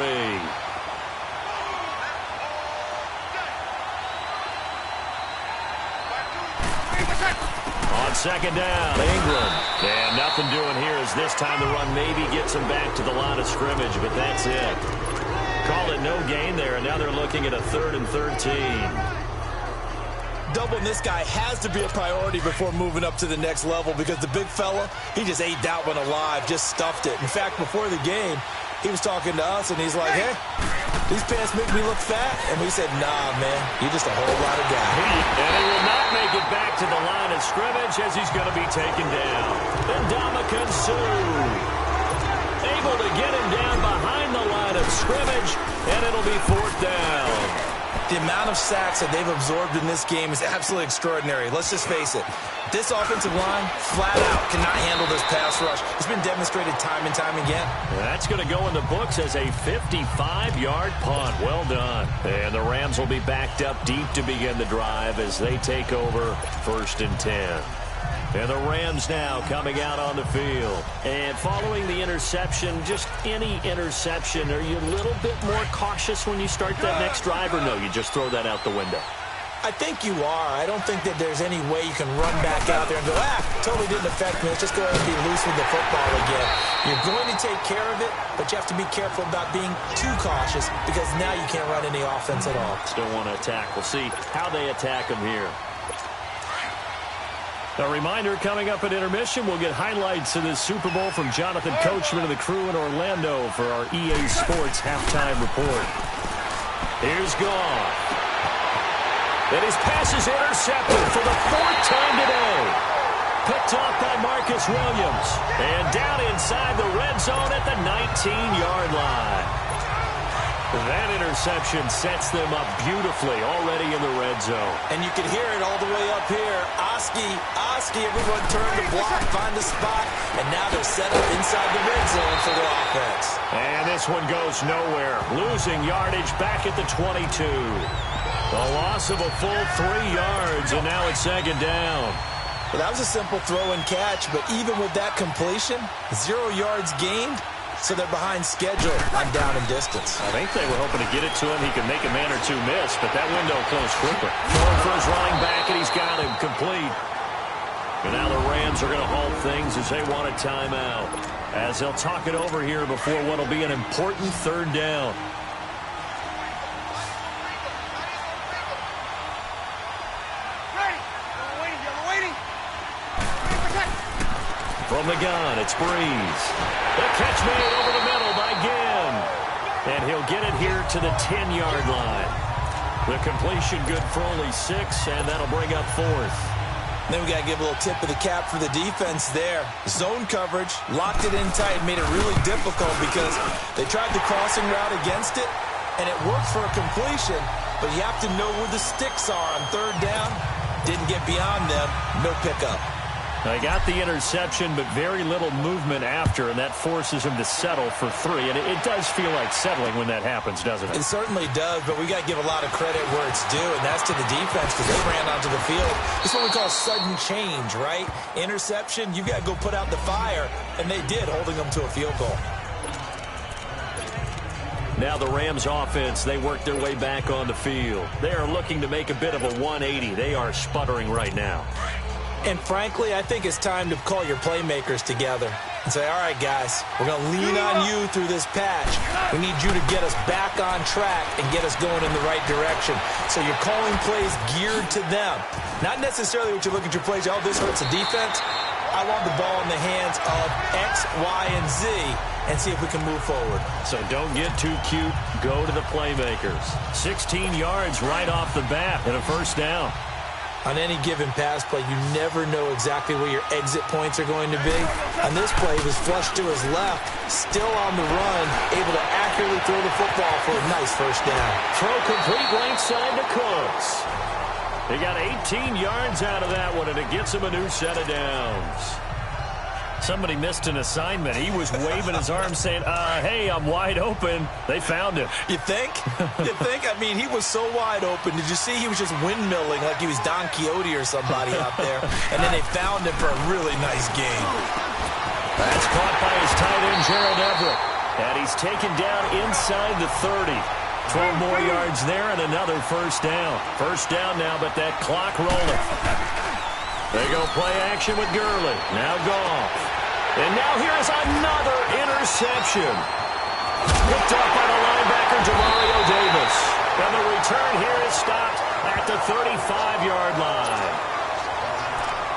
On second down, Ingram. And nothing doing here as this time the run maybe gets him back to the line of scrimmage, but that's it. Call it no gain there, and now they're looking at a 3rd and 13. Doubling this guy has to be a priority before moving up to the next level because the big fella, he just ate that one alive, just stuffed it. In fact, before the game, he was talking to us, and he's like, hey, these pants make me look fat. And we said, nah, man, you're just a whole lot of guy. And he will not make it back to the line of scrimmage as he's going to be taken down. And Ndamukong Suh able to get him down behind the line of scrimmage, and it'll be 4th down. The amount of sacks that they've absorbed in this game is absolutely extraordinary. Let's just face it. This offensive line, flat out, cannot handle this pass rush. It's been demonstrated time and time again. That's going to go in the books as a 55-yard punt. Well done. And the Rams will be backed up deep to begin the drive as they take over 1st and 10. And the Rams now coming out on the field. And following the interception, just any interception, are you a little bit more cautious when you start that next drive, or no, you just throw that out the window? I think you are. I don't think that there's any way you can run back out there and go, totally didn't affect me. Let's just go ahead and be loose with the football again. You're going to take care of it, but you have to be careful about being too cautious because now you can't run any offense at all. Still want to attack. We'll see how they attack them here. A reminder, coming up at intermission, we'll get highlights of this Super Bowl from Jonathan Coachman and the crew in Orlando for our EA Sports halftime report. Here's Goff. And his pass is intercepted for the 4th time today. Picked off by Marcus Williams. And down inside the red zone at the 19-yard line. That interception sets them up beautifully already in the red zone. And you can hear it all the way up here. Oski, everyone turned to block, find a spot, and now they're set up inside the red zone for their offense. And this one goes nowhere. Losing yardage back at the 22. A loss of a full 3 yards, and now it's 2nd down. Well, that was a simple throw and catch, but even with that completion, 0 yards gained. So they're behind schedule on down and distance. I think they were hoping to get it to him. He could make a man or two miss, but that window closed quickly. Throwing for his running back, and he's got him complete. And now the Rams are going to halt things as they want a timeout, as they'll talk it over here before what will be an important 3rd down. From the gun, it's Breeze. The catch made over the middle by Ginn. And he'll get it here to the 10-yard line. The completion good for only 6, and that'll bring up 4th. Then we got to give a little tip of the cap for the defense there. Zone coverage, locked it in tight, made it really difficult because they tried the crossing route against it, and it worked for a completion, but you have to know where the sticks are on 3rd down. Didn't get beyond them, no pickup. They got the interception, but very little movement after, and that forces him to settle for 3. And it does feel like settling when that happens, doesn't it? It certainly does, but we got to give a lot of credit where it's due, and that's to the defense because they ran onto the field. This is what we call sudden change, right? Interception, you got to go put out the fire, and they did, holding them to a field goal. Now the Rams offense, they work their way back on the field. They are looking to make a bit of a 180. They are sputtering right now. And frankly, I think it's time to call your playmakers together and say, all right, guys, we're going to lean on you through this patch. We need you to get us back on track and get us going in the right direction. So you're calling plays geared to them. Not necessarily what you look at your plays, oh, this hurts the defense. I want the ball in the hands of X, Y, and Z and see if we can move forward. So don't get too cute. Go to the playmakers. 16 yards right off the bat and a 1st down. On any given pass play, you never know exactly where your exit points are going to be. On this play, he was flushed to his left, still on the run, able to accurately throw the football for a nice 1st down. Throw complete right side to Cooks. He got 18 yards out of that one, and it gets him a new set of downs. Somebody missed an assignment. He was waving his arms saying, hey, I'm wide open. They found him. You think? You think? I mean, he was so wide open. Did you see he was just windmilling like he was Don Quixote or somebody out there? And then they found him for a really nice game. That's caught by his tight end, Gerald Everett. And he's taken down inside the 30. 12 more yards there and another first down. First down now, but that clock rolling. They go play action with Gurley. Now Goff. And now here's another interception. Picked up by the linebacker, Demario Davis. And the return here is stopped at the 35-yard line.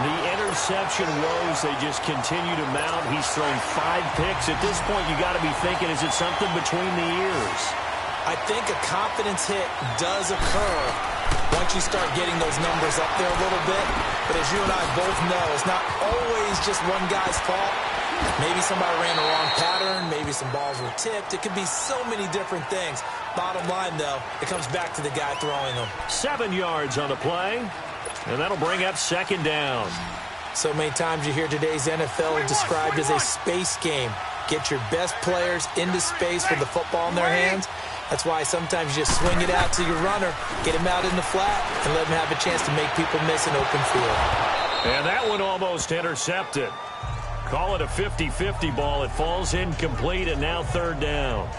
The interception woes, they just continue to mount. He's thrown 5 picks. At this point, you got to be thinking, is it something between the ears? I think a confidence hit does occur once you start getting those numbers up there a little bit. But as you and I both know, it's not always just one guy's fault. Maybe somebody ran the wrong pattern. Maybe some balls were tipped. It could be so many different things. Bottom line, though, it comes back to the guy throwing them. 7 yards on the play, and that'll bring up second down. So many times you hear today's NFL described as a space game. Get your best players into space with the football in their hands. That's why sometimes you just swing it out to your runner, get him out in the flat, and let him have a chance to make people miss an open field. And that one almost intercepted. Call it a 50-50 ball. It falls incomplete, and now third down.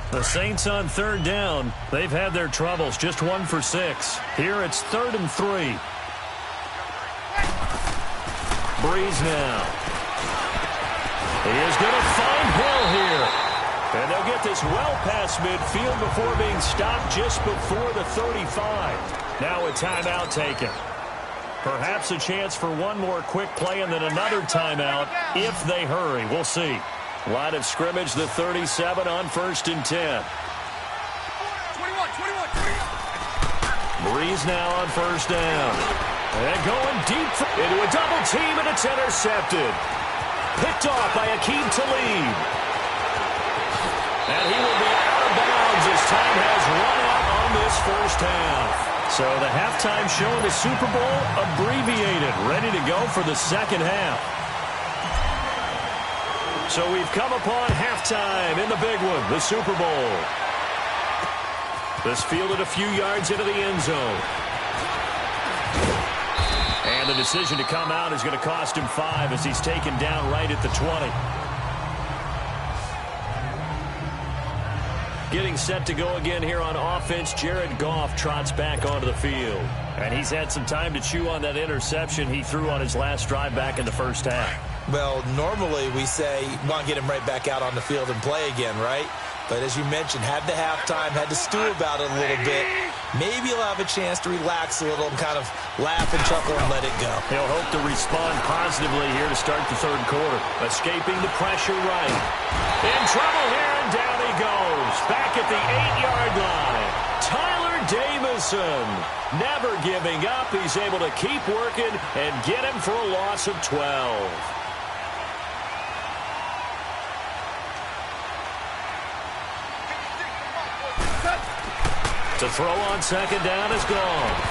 The Saints on third down. They've had their troubles. Just 1 for 6. Here it's 3rd and 3. Breeze now. He is going to find Hill here. And they'll get this well past midfield before being stopped just before the 35. Now a timeout taken. Perhaps a chance for one more quick play and then another timeout if they hurry. We'll see. Line of scrimmage, the 37 on 1st and 10. Breeze now on first down. And going deep into a double team, and it's intercepted. Picked off by Aqib Talib. And he will be out of bounds as time has run out on this first half. So the halftime show in the Super Bowl abbreviated, ready to go for the second half. So we've come upon halftime in the big one, the Super Bowl. This fielded a few yards into the end zone. And the decision to come out is going to cost him 5 as he's taken down right at the 20. Getting set to go again here on offense, Jared Goff trots back onto the field. And he's had some time to chew on that interception he threw on his last drive back in the first half. Well, normally we say, want to get him right back out on the field and play again, right? But as you mentioned, had the halftime, had to stew about it a little bit. Maybe he'll have a chance to relax a little and kind of laugh and chuckle and let it go. He'll hope to respond positively here to start the third quarter. Escaping the pressure right. In trouble here, and down he goes. Back at the 8-yard line. Tyler Davison never giving up. He's able to keep working and get him for a loss of 12. To throw on second down is gone.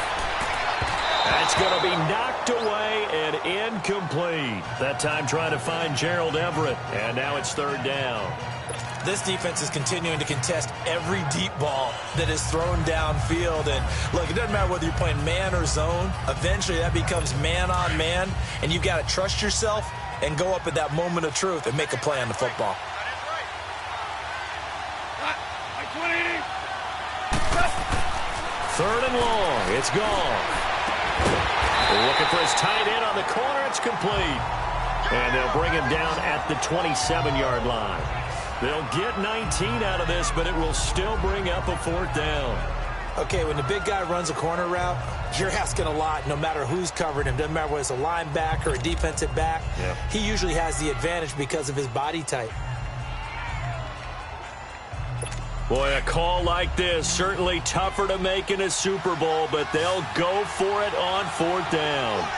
That's going to be knocked away and incomplete. That time trying to find Gerald Everett. And now it's third down. This defense is continuing to contest every deep ball that is thrown downfield. And look, it doesn't matter whether you're playing man or zone. Eventually that becomes man on man. And you've got to trust yourself and go up at that moment of truth and make a play on the football. Third and long. It's gone. Looking for his tight end on the corner. It's complete. And they'll bring him down at the 27-yard line. They'll get 19 out of this, but it will still bring up a fourth down. Okay, when the big guy runs a corner route, you're asking a lot no matter who's covering him. Doesn't matter whether it's a linebacker or a defensive back. Yeah. He usually has the advantage because of his body type. Boy, a call like this, certainly tougher to make in a Super Bowl, but they'll go for it on fourth down.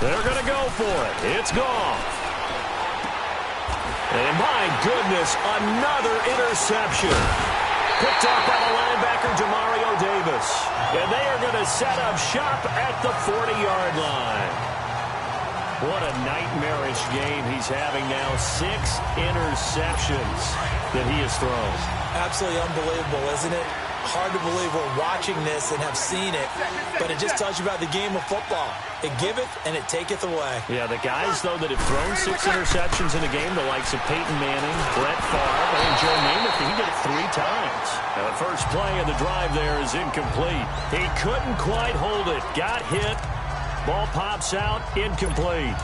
They're going to go for it. It's Goff. And my goodness, another interception. Picked up by the linebacker, Demario Davis. And they are going to set up shop at the 40-yard line. What a nightmarish game he's having now. 6 interceptions that he has thrown. Absolutely unbelievable, isn't it? Hard to believe we're watching this and have seen it, but it just tells you about the game of football. It giveth and it taketh away. Yeah, the guys, though, that have thrown 6 interceptions in a game, the likes of Peyton Manning, Brett Favre, and Joe Namath, he did it 3 times. Now, the first play of the drive there is incomplete. He couldn't quite hold it. Got hit. Ball pops out, incomplete.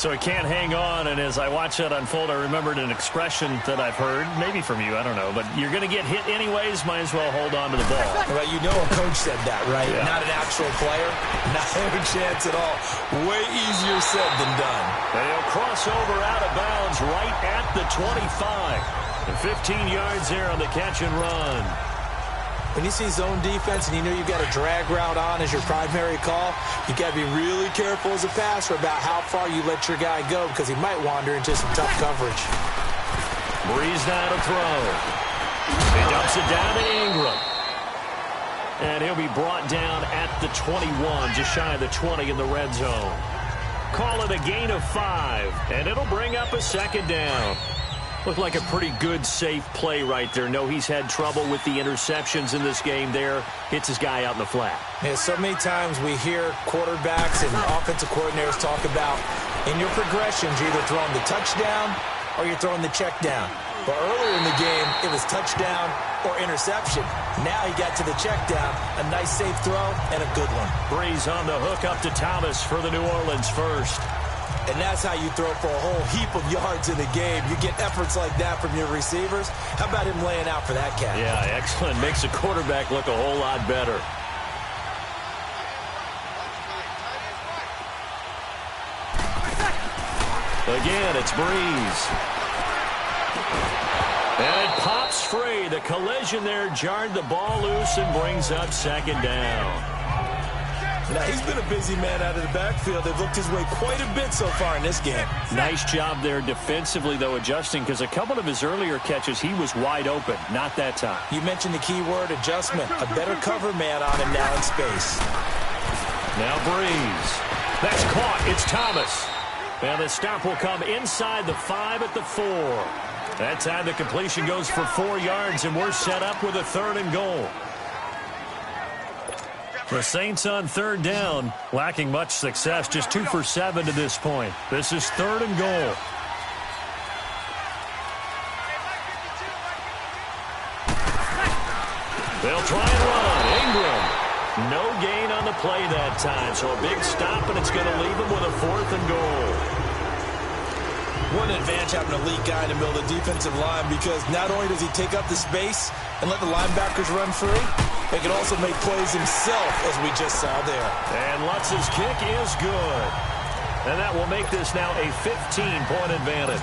So he can't hang on, and as I watch that unfold, I remembered an expression that I've heard, maybe from you, I don't know, but you're going to get hit anyways, might as well hold on to the ball. Well, you know a coach said that, right? Yeah. Not an actual player. Not a chance at all. Way easier said than done. And he'll cross over out of bounds right at the 25. And 15 yards there on the catch and run. When you see zone defense and you know you've got a drag route on as your primary call, you got to be really careful as a passer about how far you let your guy go because he might wander into some tough coverage. Breeze now to throw. He dumps it down to Ingram. And he'll be brought down at the 21, just shy of the 20 in the red zone. Call it a gain of 5, and it'll bring up a second down. Looked like a pretty good, safe play right there. No, he's had trouble with the interceptions in this game there. Hits his guy out in the flat. Yeah, so many times we hear quarterbacks and offensive coordinators talk about in your progressions, you're either throwing the touchdown or you're throwing the check down. But earlier in the game, it was touchdown or interception. Now he got to the check down, a nice safe throw, and a good one. Breeze on the hook up to Thomas for the New Orleans first. And that's how you throw for a whole heap of yards in the game. You get efforts like that from your receivers. How about him laying out for that cat? Yeah, excellent. Makes the quarterback look a whole lot better. Again, it's Breeze. And it pops free. The collision there jarred the ball loose and brings up second down. Now, he's been a busy man out of the backfield. They've looked his way quite a bit so far in this game. Nice job there defensively, though, adjusting, because a couple of his earlier catches, he was wide open. Not that time. You mentioned the key word, adjustment. A better cover man on him now in space. Now Breeze. That's caught. It's Thomas. And the stop will come inside the 5 at the 4. That time the completion goes for 4 yards, and we're set up with a 3rd and goal. The Saints on 3rd down, lacking much success, just 2 for 7 to this point. This is 3rd and goal. They'll try and run. Ingram. No gain on the play that time, so a big stop, and it's going to leave him with a 4th and goal. What an advantage having an elite guy in the middle of the defensive line, because not only does he take up the space and let the linebackers run free, he can also make plays himself, as we just saw there. And Lutz's kick is good. And that will make this now a 15-point advantage.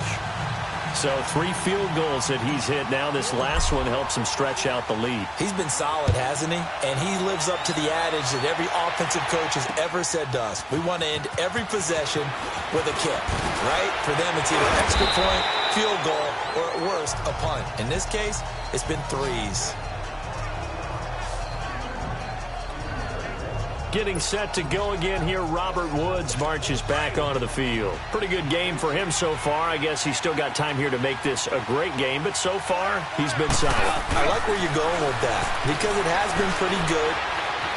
So 3 field goals that he's hit now. This last one helps him stretch out the lead. He's been solid, hasn't he? And he lives up to the adage that every offensive coach has ever said to us. We want to end every possession with a kick, right? For them, it's either extra point, field goal, or at worst, a punt. In this case, it's been 3s. Getting set to go again here, Robert Woods marches back onto the field. Pretty good game for him so far. I guess he's still got time here to make this a great game, but so far, he's been solid. I like where you're going with that, because it has been pretty good,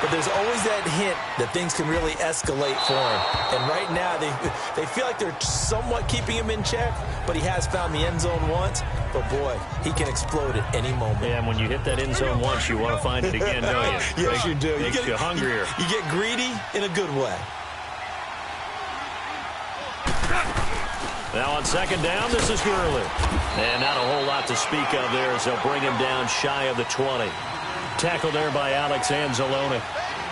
but there's always that hint that things can really escalate for him. And right now, they feel like they're somewhat keeping him in check, but he has found the end zone once. But, boy, he can explode at any moment. Yeah, and when you hit that end zone once, you want to find it again, don't you? Yes, you do. Makes you hungrier. You get greedy in a good way. Now on 2nd down, this is Gurley. And not a whole lot to speak of there as they'll bring him down shy of the 20. Tackled there by Alex Anzalone.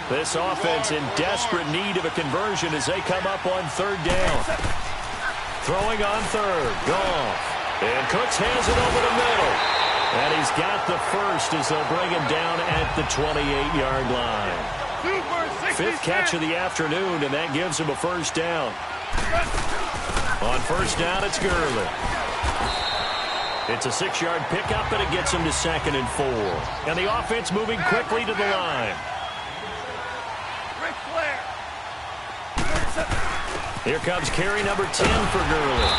This offense in desperate need of a conversion as they come up on 3rd down. Throwing on 3rd. Goff. And Cooks has it over the middle. And he's got the first as they'll bring him down at the 28-yard line. Fifth catch of the afternoon, and that gives him a first down. On first down, it's Gurley. It's a 6-yard pickup, and it gets him to 2nd and 4. And the offense moving quickly to the line. Here comes carry number 10 for Gurley.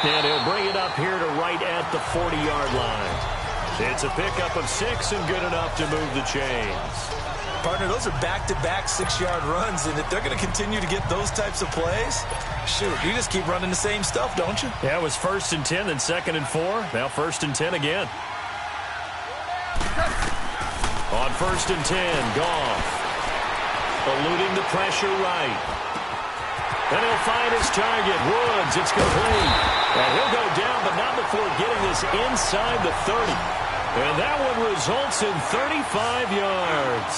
And he'll bring it up here to right at the 40-yard line. It's a pickup of 6 and good enough to move the chains. Partner, those are back-to-back 6-yard runs, and if they're going to continue to get those types of plays, shoot, you just keep running the same stuff, don't you? Yeah, it was 1st and 10, then 2nd and 4. Now 1st and 10 again. On 1st and 10, Goff. Eluding the pressure right. And he'll find his target, Woods. It's complete. And he'll go down, but not before getting this inside the 30. And that one results in 35 yards.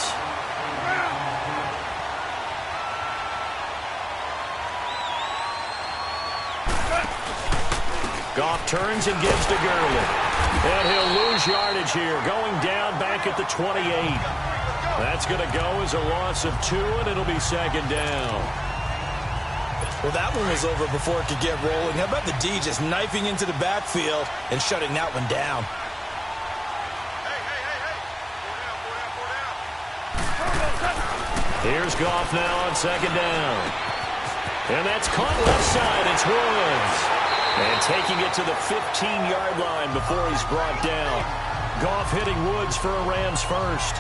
Goff turns and gives to Gurley. And he'll lose yardage here, going down back at the 28. That's going to go as a loss of 2, and it'll be 2nd down. Well, that one was over before it could get rolling. How about the D just knifing into the backfield and shutting that one down? Here's Goff now on 2nd down. And that's caught left side. It's Woods. And taking it to the 15-yard line before he's brought down. Goff hitting Woods for a Rams first.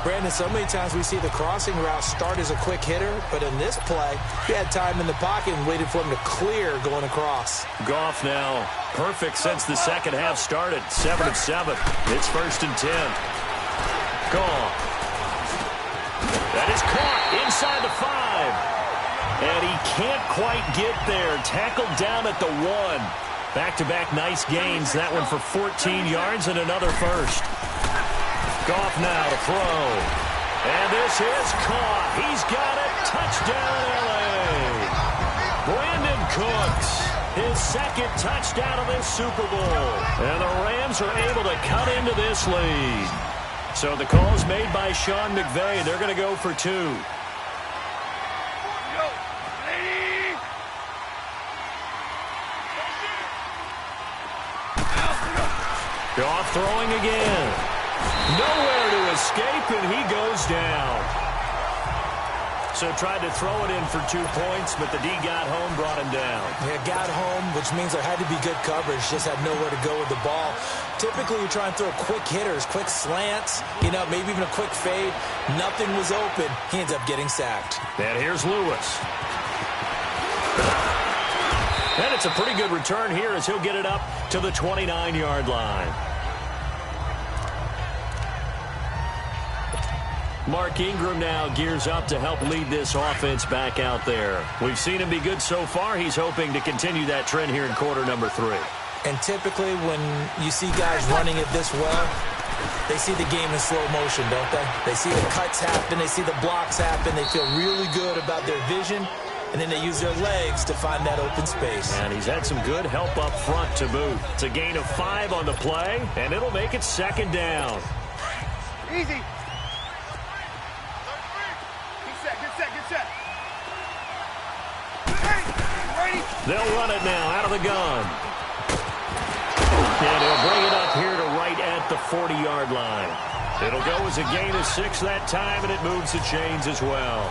Brandon, so many times we see the crossing route start as a quick hitter, but in this play, he had time in the pocket and waited for him to clear going across. Goff now perfect since the second half started. 7 of 7. It's 1st and 10. Goff. That is caught inside the 5. And he can't quite get there. Tackled down at the 1. Back-to-back nice gains. That one for 14 yards and another first. Goff now to throw. And this is caught. He's got it. Touchdown, L.A. Brandon Cooks, his 2nd touchdown of this Super Bowl. And the Rams are able to cut into this lead. So the call is made by Sean McVay. They're going to go for 2. Goff throwing again. Nowhere to escape, and he goes down. So tried to throw it in for 2 points, but the D got home, brought him down. Yeah, got home, which means there had to be good coverage. Just had nowhere to go with the ball. Typically, you try and throw quick hitters, quick slants, maybe even a quick fade. Nothing was open. He ends up getting sacked. And here's Lewis. And it's a pretty good return here as he'll get it up to the 29-yard line. Mark Ingram now gears up to help lead this offense back out there. We've seen him be good so far. He's hoping to continue that trend here in quarter number 3. And typically when you see guys running it this well, they see the game in slow motion, don't they? They see the cuts happen. They see the blocks happen. They feel really good about their vision. And then they use their legs to find that open space. And he's had some good help up front to boot. It's a gain of 5 on the play, and it'll make it 2nd down. Easy. They'll run it now out of the gun. And he'll bring it up here to right at the 40-yard line. It'll go as a gain of 6 that time, and it moves the chains as well.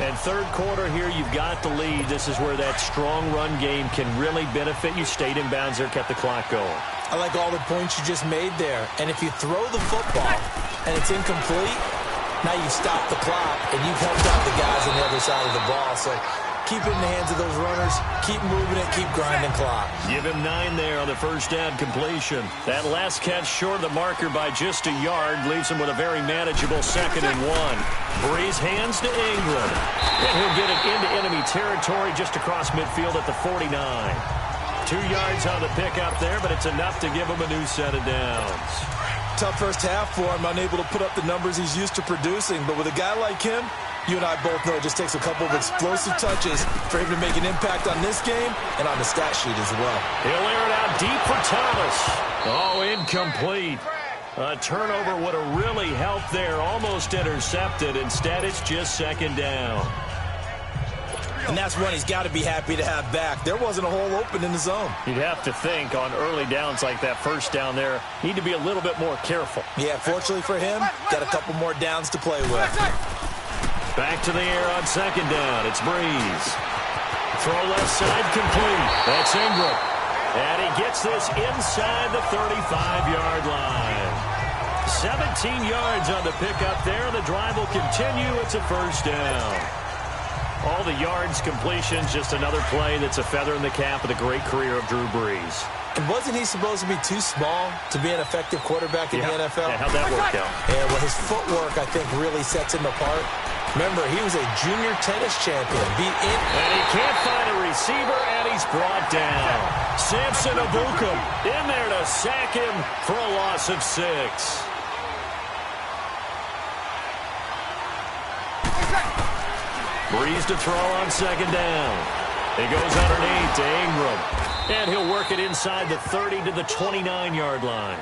And third quarter here, you've got the lead. This is where that strong run game can really benefit you. Stayed in bounds there, kept the clock going. I like all the points you just made there. And if you throw the football and it's incomplete, now you stop the clock, and you've helped out the guys on the other side of the ball. So keep it in the hands of those runners. Keep moving it. Keep grinding clock. Give him 9 there on the first down completion. That last catch short of the marker by just a yard leaves him with a very manageable 2nd and 1. Breeze hands to Ingram. And he'll get it into enemy territory just across midfield at the 49. 2 yards on the pickup there, but it's enough to give him a new set of downs. Tough first half for him, unable to put up the numbers he's used to producing. But with a guy like him, you and I both know it just takes a couple of explosive touches for him to make an impact on this game and on the stat sheet as well. He'll air it out deep for Thomas. Oh, incomplete. A turnover would have really helped there. Almost intercepted. Instead, it's just second down. And that's one he's got to be happy to have back. There wasn't a hole open in the zone. You'd have to think on early downs like that first down there, need to be a little bit more careful. Yeah, fortunately for him, got a couple more downs to play with. Back to the air on second down. It's Breeze. Throw left side complete. That's Ingram. And he gets this inside the 35-yard line. 17 yards on the pickup there. The drive will continue. It's a first down. All the yards, completions, just another play that's a feather in the cap of the great career of Drew Brees. And wasn't he supposed to be too small to be an effective quarterback in the NFL? Yeah, how'd that work out? Yeah, well, his footwork, I think, really sets him apart. Remember, he was a junior tennis champion. And he can't find a receiver, and he's brought down. Samson Ebukam in there to sack him for a loss of 6. Breeze to throw on second down. He goes underneath to Ingram. And he'll work it inside the 30 to the 29-yard line.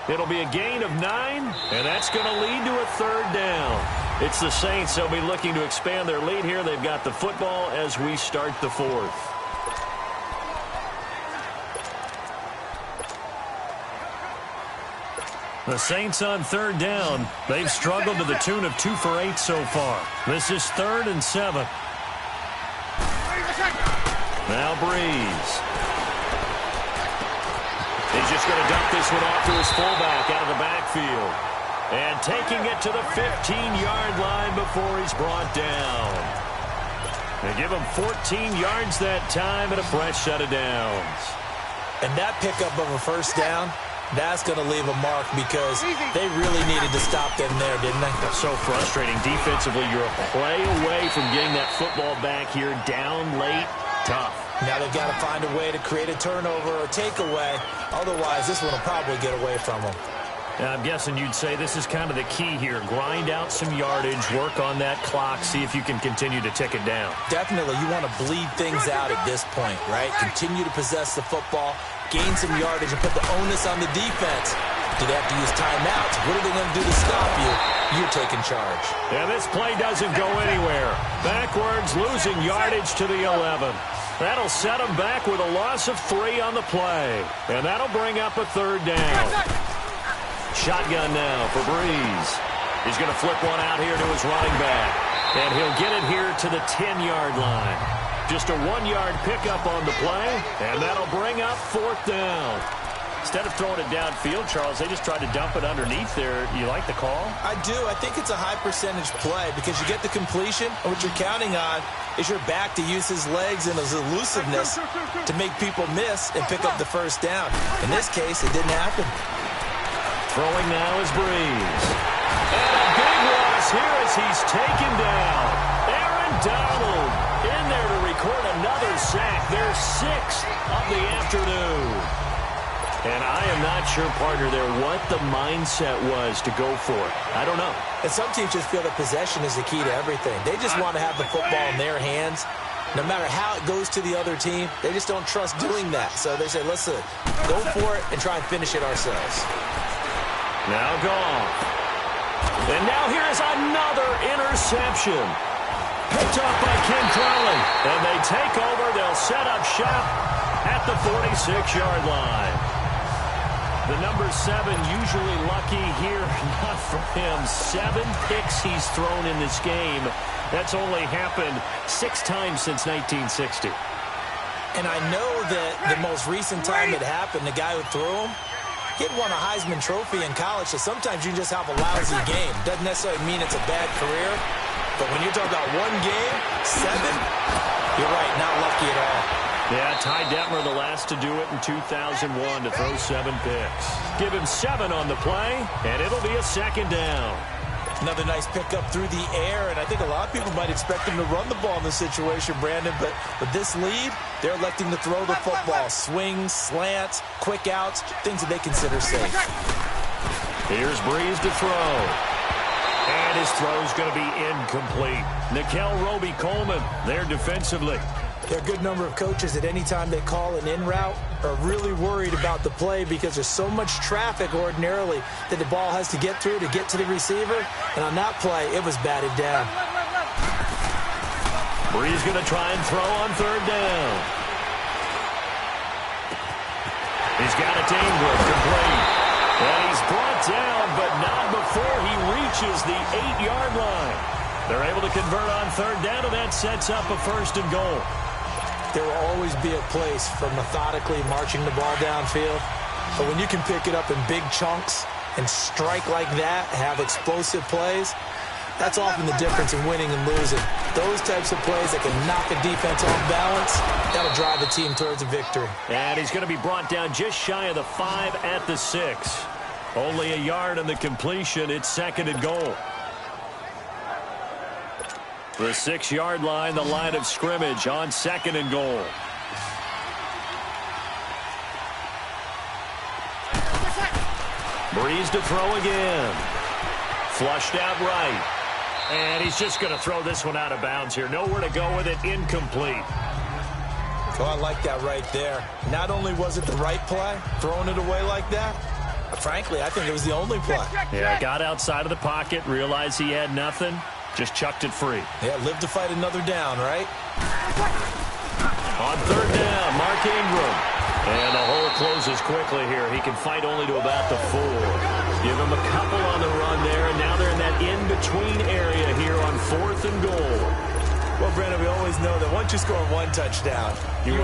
It'll be a gain of 9, and that's going to lead to a third down. It's the Saints. They'll be looking to expand their lead here. They've got the football as we start the fourth. The Saints on third down. They've struggled to the tune of 2 for 8 so far. This is 3rd and 7. Now Breeze. He's just going to dump this one off to his fullback out of the backfield. And taking it to the 15-yard line before he's brought down. They give him 14 yards that time and a fresh set of downs. And that pickup of a first down, that's going to leave a mark because they really needed to stop them there, didn't they? That's so frustrating. Defensively, you're a play away from getting that football back here down late. Tough. Now they've got to find a way to create a turnover or takeaway. Otherwise, this one will probably get away from them. I'm guessing you'd say this is kind of the key here. Grind out some yardage, work on that clock, see if you can continue to tick it down. Definitely. You want to bleed things out at this point, right? Continue to possess the football, gain some yardage, and put the onus on the defense. Do they have to use timeouts? What are they going to do to stop you? You're taking charge. And this play doesn't go anywhere. Backwards, losing yardage to the 11. That'll set them back with a loss of 3 on the play. And that'll bring up a third down. Shotgun now for Breeze. He's going to flip one out here to his running back. And he'll get it here to the 10-yard line. Just a 1-yard pickup on the play. And that'll bring up 4th down. Instead of throwing it downfield, Charles, they just tried to dump it underneath there. You like the call? I do. I think it's a high-percentage play because you get the completion, and what you're counting on is your back to use his legs and his elusiveness to make people miss and pick up the first down. In this case, it didn't happen. Throwing now is Breeze. And a big loss here as he's taken down. Aaron Donald in there to record another sack. Their 6th of the afternoon. And I am not sure, partner, there what the mindset was to go for it. I don't know. And some teams just feel that possession is the key to everything. They just want to have the football in their hands. No matter how it goes to the other team, they just don't trust doing that. So they say, listen, go for it and try and finish it ourselves. Now Goff. And now here is another interception. Picked up by Ken Crowley. And they take over. They'll set up shop at the 46-yard line. The number 7 usually lucky here. Not for him. 7 picks he's thrown in this game. That's only happened 6 times since 1960. And I know that the most recent time it happened, the guy who threw him, he had won a Heisman Trophy in college, so sometimes you just have a lousy game. Doesn't necessarily mean it's a bad career, but when you're talking about 1 game, 7, you're right, not lucky at all. Yeah, Ty Detmer, the last to do it in 2001 to throw 7 picks. Give him 7 on the play, and it'll be a second down. Another nice pickup through the air, and I think a lot of people might expect him to run the ball in this situation, Brandon, but with this lead, they're electing to throw the football. Swings, slants, quick outs, things that they consider safe. Here's Breeze to throw. And his throw's going to be incomplete. Nickel Roby-Coleman there defensively. There are a good number of coaches that any time they call an in route are really worried about the play because there's so much traffic ordinarily that the ball has to get through to get to the receiver. And on that play, it was batted down. Brees going to try and throw on third down. He's got it to Ingram, complete. And he's brought down, but not before he reaches the 8-yard line. They're able to convert on third down, and that sets up a 1st and goal. There will always be a place for methodically marching the ball downfield. But when you can pick it up in big chunks and strike like that, have explosive plays, that's often the difference in winning and losing. Those types of plays that can knock a defense off balance, that'll drive the team towards a victory. And he's going to be brought down just shy of the 5 at the 6. Only a yard on the completion. It's 2nd and goal. The 6-yard line, the line of scrimmage on 2nd and goal. Brees to throw again. Flushed out right. And he's just going to throw this one out of bounds here. Nowhere to go with it. Incomplete. Oh, I like that right there. Not only was it the right play, throwing it away like that, frankly, I think it was the only play. Yeah, got outside of the pocket, realized he had nothing, just chucked it free. Yeah, live to fight another down, right? On third down, Mark Ingram. And the hole closes quickly here. He can fight only to about the 4. Give him a couple on the run there, and now they're in that in-between area here on 4th and goal. Well, Brandon, we always know that once you score 1 touchdown, you're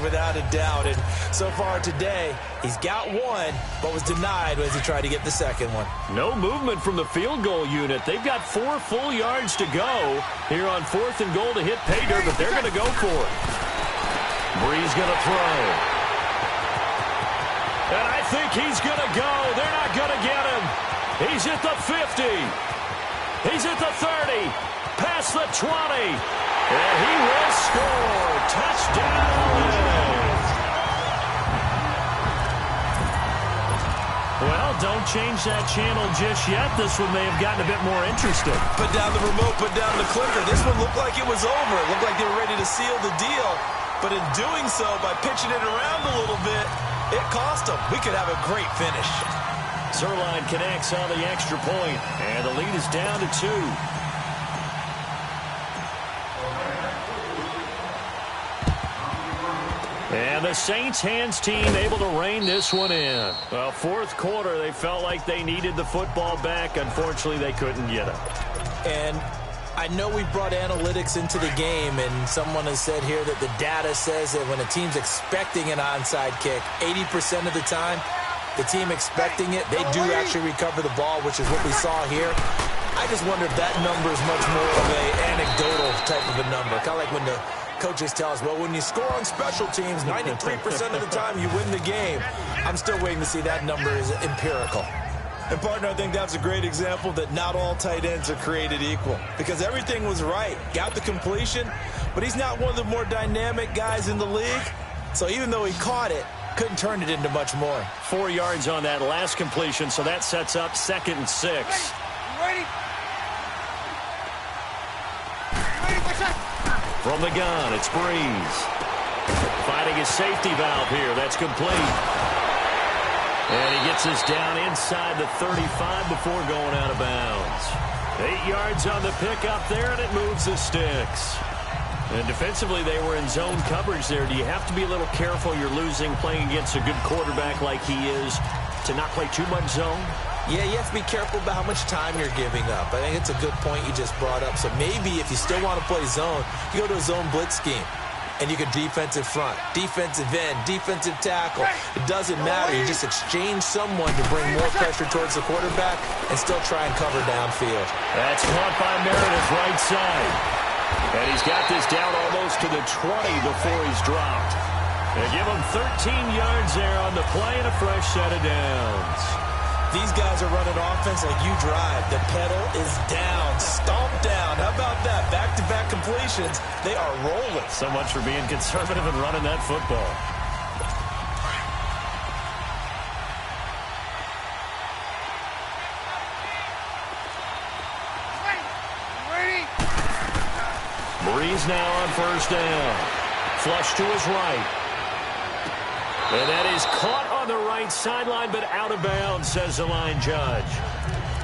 without a doubt. And so far today, he's got 1, but was denied as he tried to get the 2nd one. No movement from the field goal unit. They've got 4 full yards to go here on 4th and goal to hit pay dirt, but they're going to go for it. Brees going to throw. And I think he's going to go. They're not going to get him. He's at the 50. He's at the 30. Past the 20. And he will score. Touchdown. Well, don't change that channel just yet. This one may have gotten a bit more interesting. Put down the remote, put down the clicker. This one looked like it was over. It looked like they were ready to seal the deal. But in doing so, by pitching it around a little bit, it cost them. We could have a great finish. Zuerlein connects on the extra point, and the lead is down to 2. And the Saints hands team able to rein this one in. Well, 4th quarter, they felt like they needed the football back. Unfortunately, they couldn't get it. And I know we brought analytics into the game, and someone has said here that the data says that when a team's expecting an onside kick, 80% of the time, the team expecting it, they do actually recover the ball, which is what we saw here. I just wonder if that number is much more of an anecdotal type of a number. Kind of like when the coaches tell us, well, when you score on special teams, 93% of the time you win the game. I'm still waiting to see that number is empirical. And, partner, I think that's a great example that not all tight ends are created equal. Because everything was right. Got the completion, but he's not one of the more dynamic guys in the league. So even though he caught it, couldn't turn it into much more. 4 yards on that last completion, so that sets up 2nd and 6. Ready? From the gun, it's Brees. Finding his safety valve here. That's complete. And he gets us down inside the 35 before going out of bounds. 8 yards on the pickup there, and it moves the sticks. And defensively, they were in zone coverage there. Do you have to be a little careful? You're losing playing against a good quarterback like he is to not play too much zone? Yeah, you have to be careful about how much time you're giving up. I think it's a good point you just brought up. So maybe if you still want to play zone, you go to a zone blitz scheme. And you can defensive front, defensive end, defensive tackle. It doesn't matter. You just exchange someone to bring more pressure towards the quarterback and still try and cover downfield. That's caught by Meredith right side. And he's got this down almost to the 20 before he's dropped. They give him 13 yards there on the play and a fresh set of downs. These guys are running offense like you drive. The pedal is down, stomp down. How about that? Back-to-back completions. They are rolling. So much for being conservative and running that football. Breeze now on first down. Flush to his right. And that is caught on the right sideline, but out of bounds, says the line judge.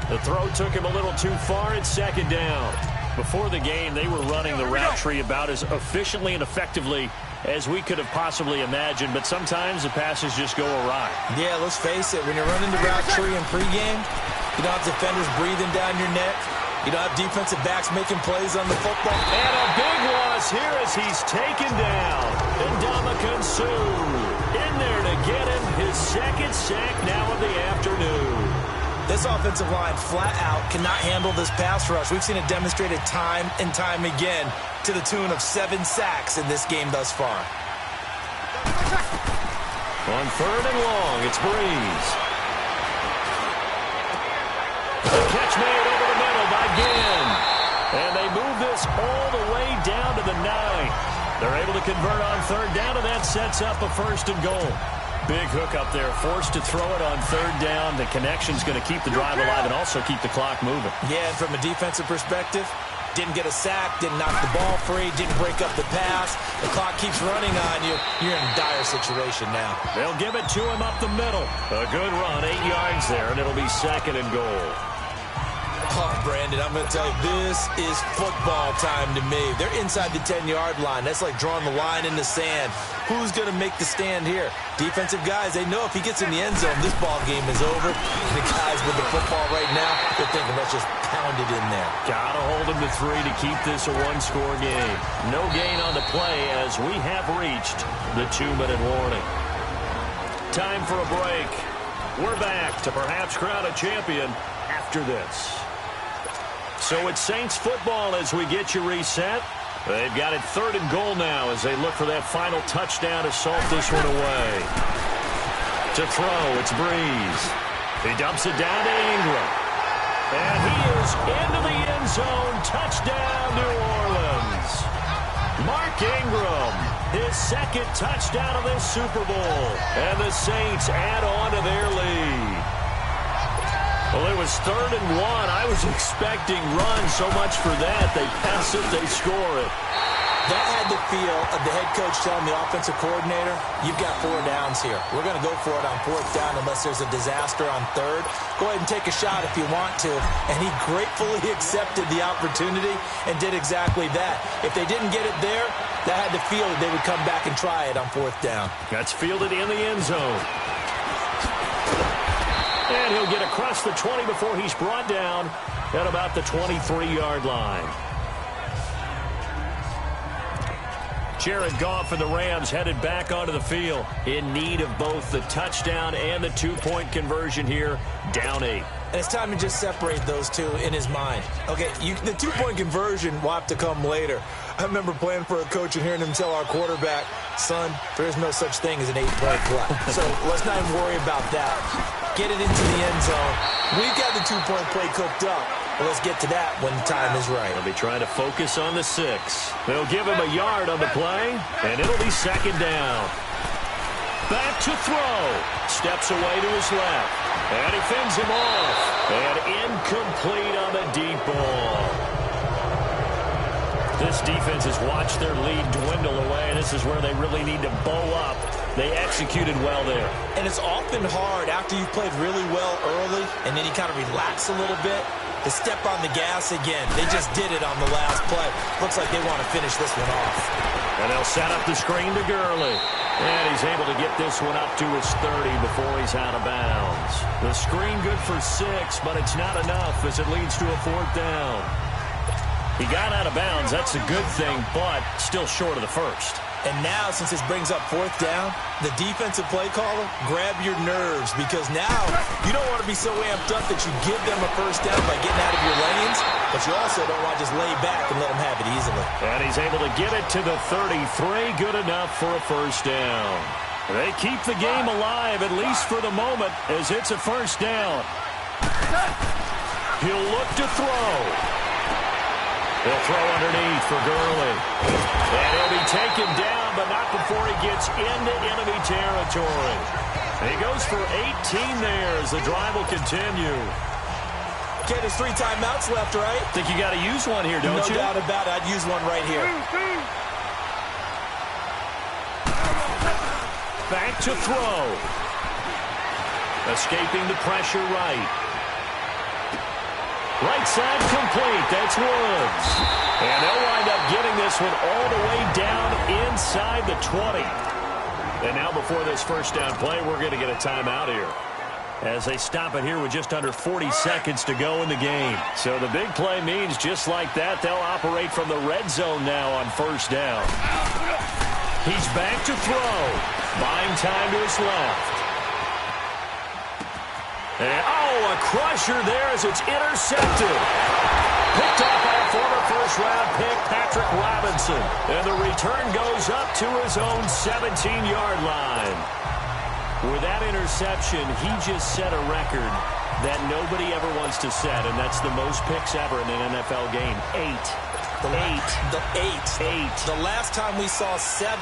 The throw took him a little too far at second down. Before the game, they were running the route tree about as efficiently and effectively as we could have possibly imagined, but sometimes the passes just go awry. Yeah, let's face it, when you're running the route tree in pregame, you don't have defenders breathing down your neck. You don't have defensive backs making plays on the football. And a big loss here as he's taken down. Ndamukong Suh in there to get him his second sack now of the afternoon. This offensive line flat out cannot handle this pass rush. We've seen it demonstrated time and time again to the tune of 7 sacks in this game thus far. On third and long, it's Breeze. The catch made over the middle by Ginn. And they move this all the way down to the 9. They're able to convert on third down, and that sets up a first and goal. Big hook up there, forced to throw it on third down. The connection's going to keep the drive alive and also keep the clock moving. Yeah, and from a defensive perspective, didn't get a sack, didn't knock the ball free, didn't break up the pass. The clock keeps running on you. You're in a dire situation now. They'll give it to him up the middle. A good run, 8 yards there, and it'll be second and goal. Oh, Brandon, I'm going to tell you, this is football time to me. They're inside the 10-yard line. That's like drawing the line in the sand. Who's going to make the stand here? Defensive guys, they know if he gets in the end zone, this ball game is over. The guys with the football right now, they're thinking, let's just pound it in there. Got to hold him to 3 to keep this a one-score game. No gain on the play as we have reached the 2-minute warning. Time for a break. We're back to perhaps crown a champion after this. So it's Saints football as we get you reset. They've got it third and goal now as they look for that final touchdown to salt this one away. To throw, it's Breeze. He dumps it down to Ingram. And he is into the end zone. Touchdown, New Orleans. Mark Ingram, his second touchdown of this Super Bowl. And the Saints add on to their lead. Well, it was third and 1. I was expecting runs, so much for that. They pass it, they score it. That had the feel of the head coach telling the offensive coordinator, you've got 4 downs here. We're going to go for it on 4th down unless there's a disaster on 3rd. Go ahead and take a shot if you want to. And he gratefully accepted the opportunity and did exactly that. If they didn't get it there, that had the feel that they would come back and try it on 4th down. That's fielded in the end zone. And he'll get across the 20 before he's brought down at about the 23-yard line. Jared Goff and the Rams headed back onto the field in need of both the touchdown and the 2-point conversion here, down 8. And it's time to just separate those two in his mind. Okay, the 2-point conversion will have to come later. I remember playing for a coach and hearing him tell our quarterback, son, there is no such thing as an 8-point play. So let's not even worry about that. Get it into the end zone. We've got the 2-point play cooked up. Well, let's get to that when the time is right. They'll be trying to focus on the 6. They'll give him a yard on the play, and it'll be second down. Back to throw. Steps away to his left. And he fends him off. And incomplete on the deep ball. This defense has watched their lead dwindle away. This is where they really need to bow up. They executed well there. And it's often hard after you've played really well early and then you kind of relax a little bit to step on the gas again. They just did it on the last play. Looks like they want to finish this one off. And they'll set up the screen to Gurley. And he's able to get this one up to his 30 before he's out of bounds. The screen good for 6, but it's not enough as it leads to a 4th down. He got out of bounds. That's a good thing, but still short of the first. And now, since this brings up 4th down, the defensive play caller, grab your nerves, because now you don't want to be so amped up that you give them a first down by getting out of your lanes, but you also don't want to just lay back and let them have it easily. And he's able to get it to the 33, good enough for a first down. They keep the game alive, at least for the moment, as it's a first down. He'll look to throw. They'll throw underneath for Gurley. And he'll be taken down, but not before he gets into enemy territory. And he goes for 18 there as the drive will continue. Okay, there's 3 timeouts left, right? Think you got to use one here, don't you? No doubt about it. I'd use one right here. Back to throw. Escaping the pressure right. Right side complete. That's Woods. And they'll wind up getting this one all the way down inside the 20. And now before this first down play, we're going to get a timeout here, as they stop it here with just under 40 seconds to go in the game. So the big play means just like that, they'll operate from the red zone now on first down. He's back to throw. Buying time to his left. And, a crusher there as it's intercepted. Picked off by a former first-round pick, Patrick Robinson. And the return goes up to his own 17-yard line. With that interception, he just set a record that nobody ever wants to set, and that's the most picks ever in an NFL game. 8. The last time we saw 7,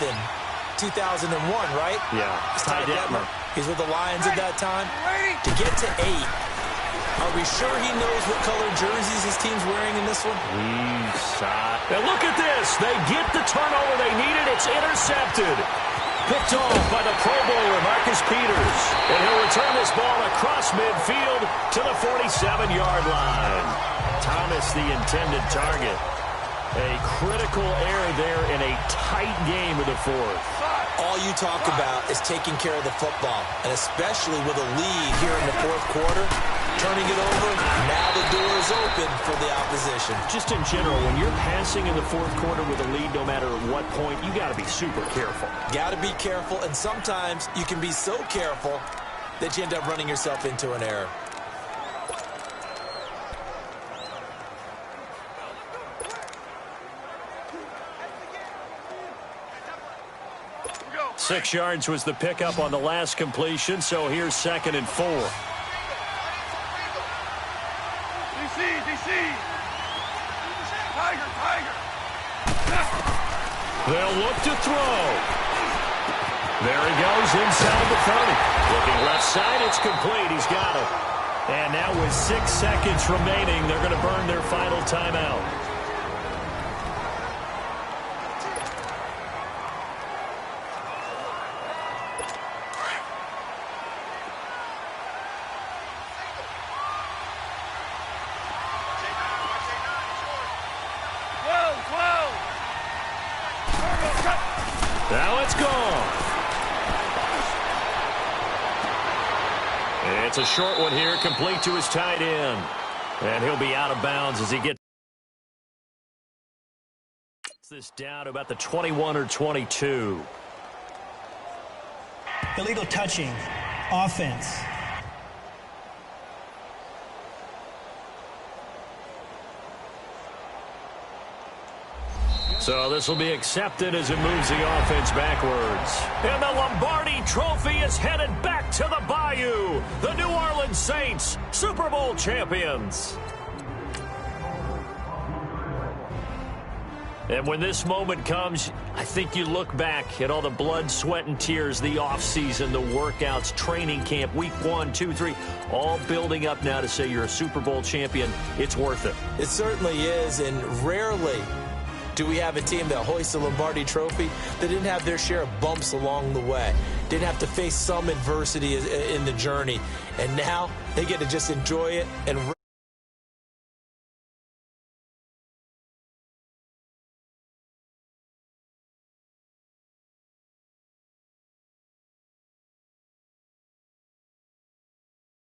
2001, right? Yeah. Ty Detmer. He's with the Lions at that time. To get to 8, are we sure he knows what color jerseys his team's wearing in this one? And look at this. They get the turnover they needed. It's intercepted. Picked off by the Pro Bowler, Marcus Peters. And he'll return this ball across midfield to the 47-yard line. Thomas, the intended target. A critical error there in a tight game of the fourth. All you talk about is taking care of the football, and especially with a lead here in the fourth quarter, turning it over, now the door is open for the opposition. Just in general, when you're passing in the fourth quarter with a lead, no matter at what point, you got to be super careful. Got to be careful, and sometimes you can be so careful that you end up running yourself into an error. – 6 yards was the pickup on the last completion, so here's 2nd and 4. DC. Tiger. They'll look to throw. There he goes inside the 30. Looking left side, it's complete. He's got it. And now with 6 seconds remaining, they're going to burn their final timeout. Now it's gone. It's a short one here, complete to his tight end. And he'll be out of bounds as he gets this down to about the 21 or 22. Illegal touching. Offense. So this will be accepted as it moves the offense backwards. And the Lombardi Trophy is headed back to the Bayou. The New Orleans Saints, Super Bowl champions. And when this moment comes, I think you look back at all the blood, sweat, and tears, the offseason, the workouts, training camp, week 1, 2, 3, all building up now to say you're a Super Bowl champion. It's worth it. It certainly is, and rarely do we have a team that hoists the Lombardi Trophy that didn't have their share of bumps along the way, didn't have to face some adversity in the journey, and now they get to just enjoy it and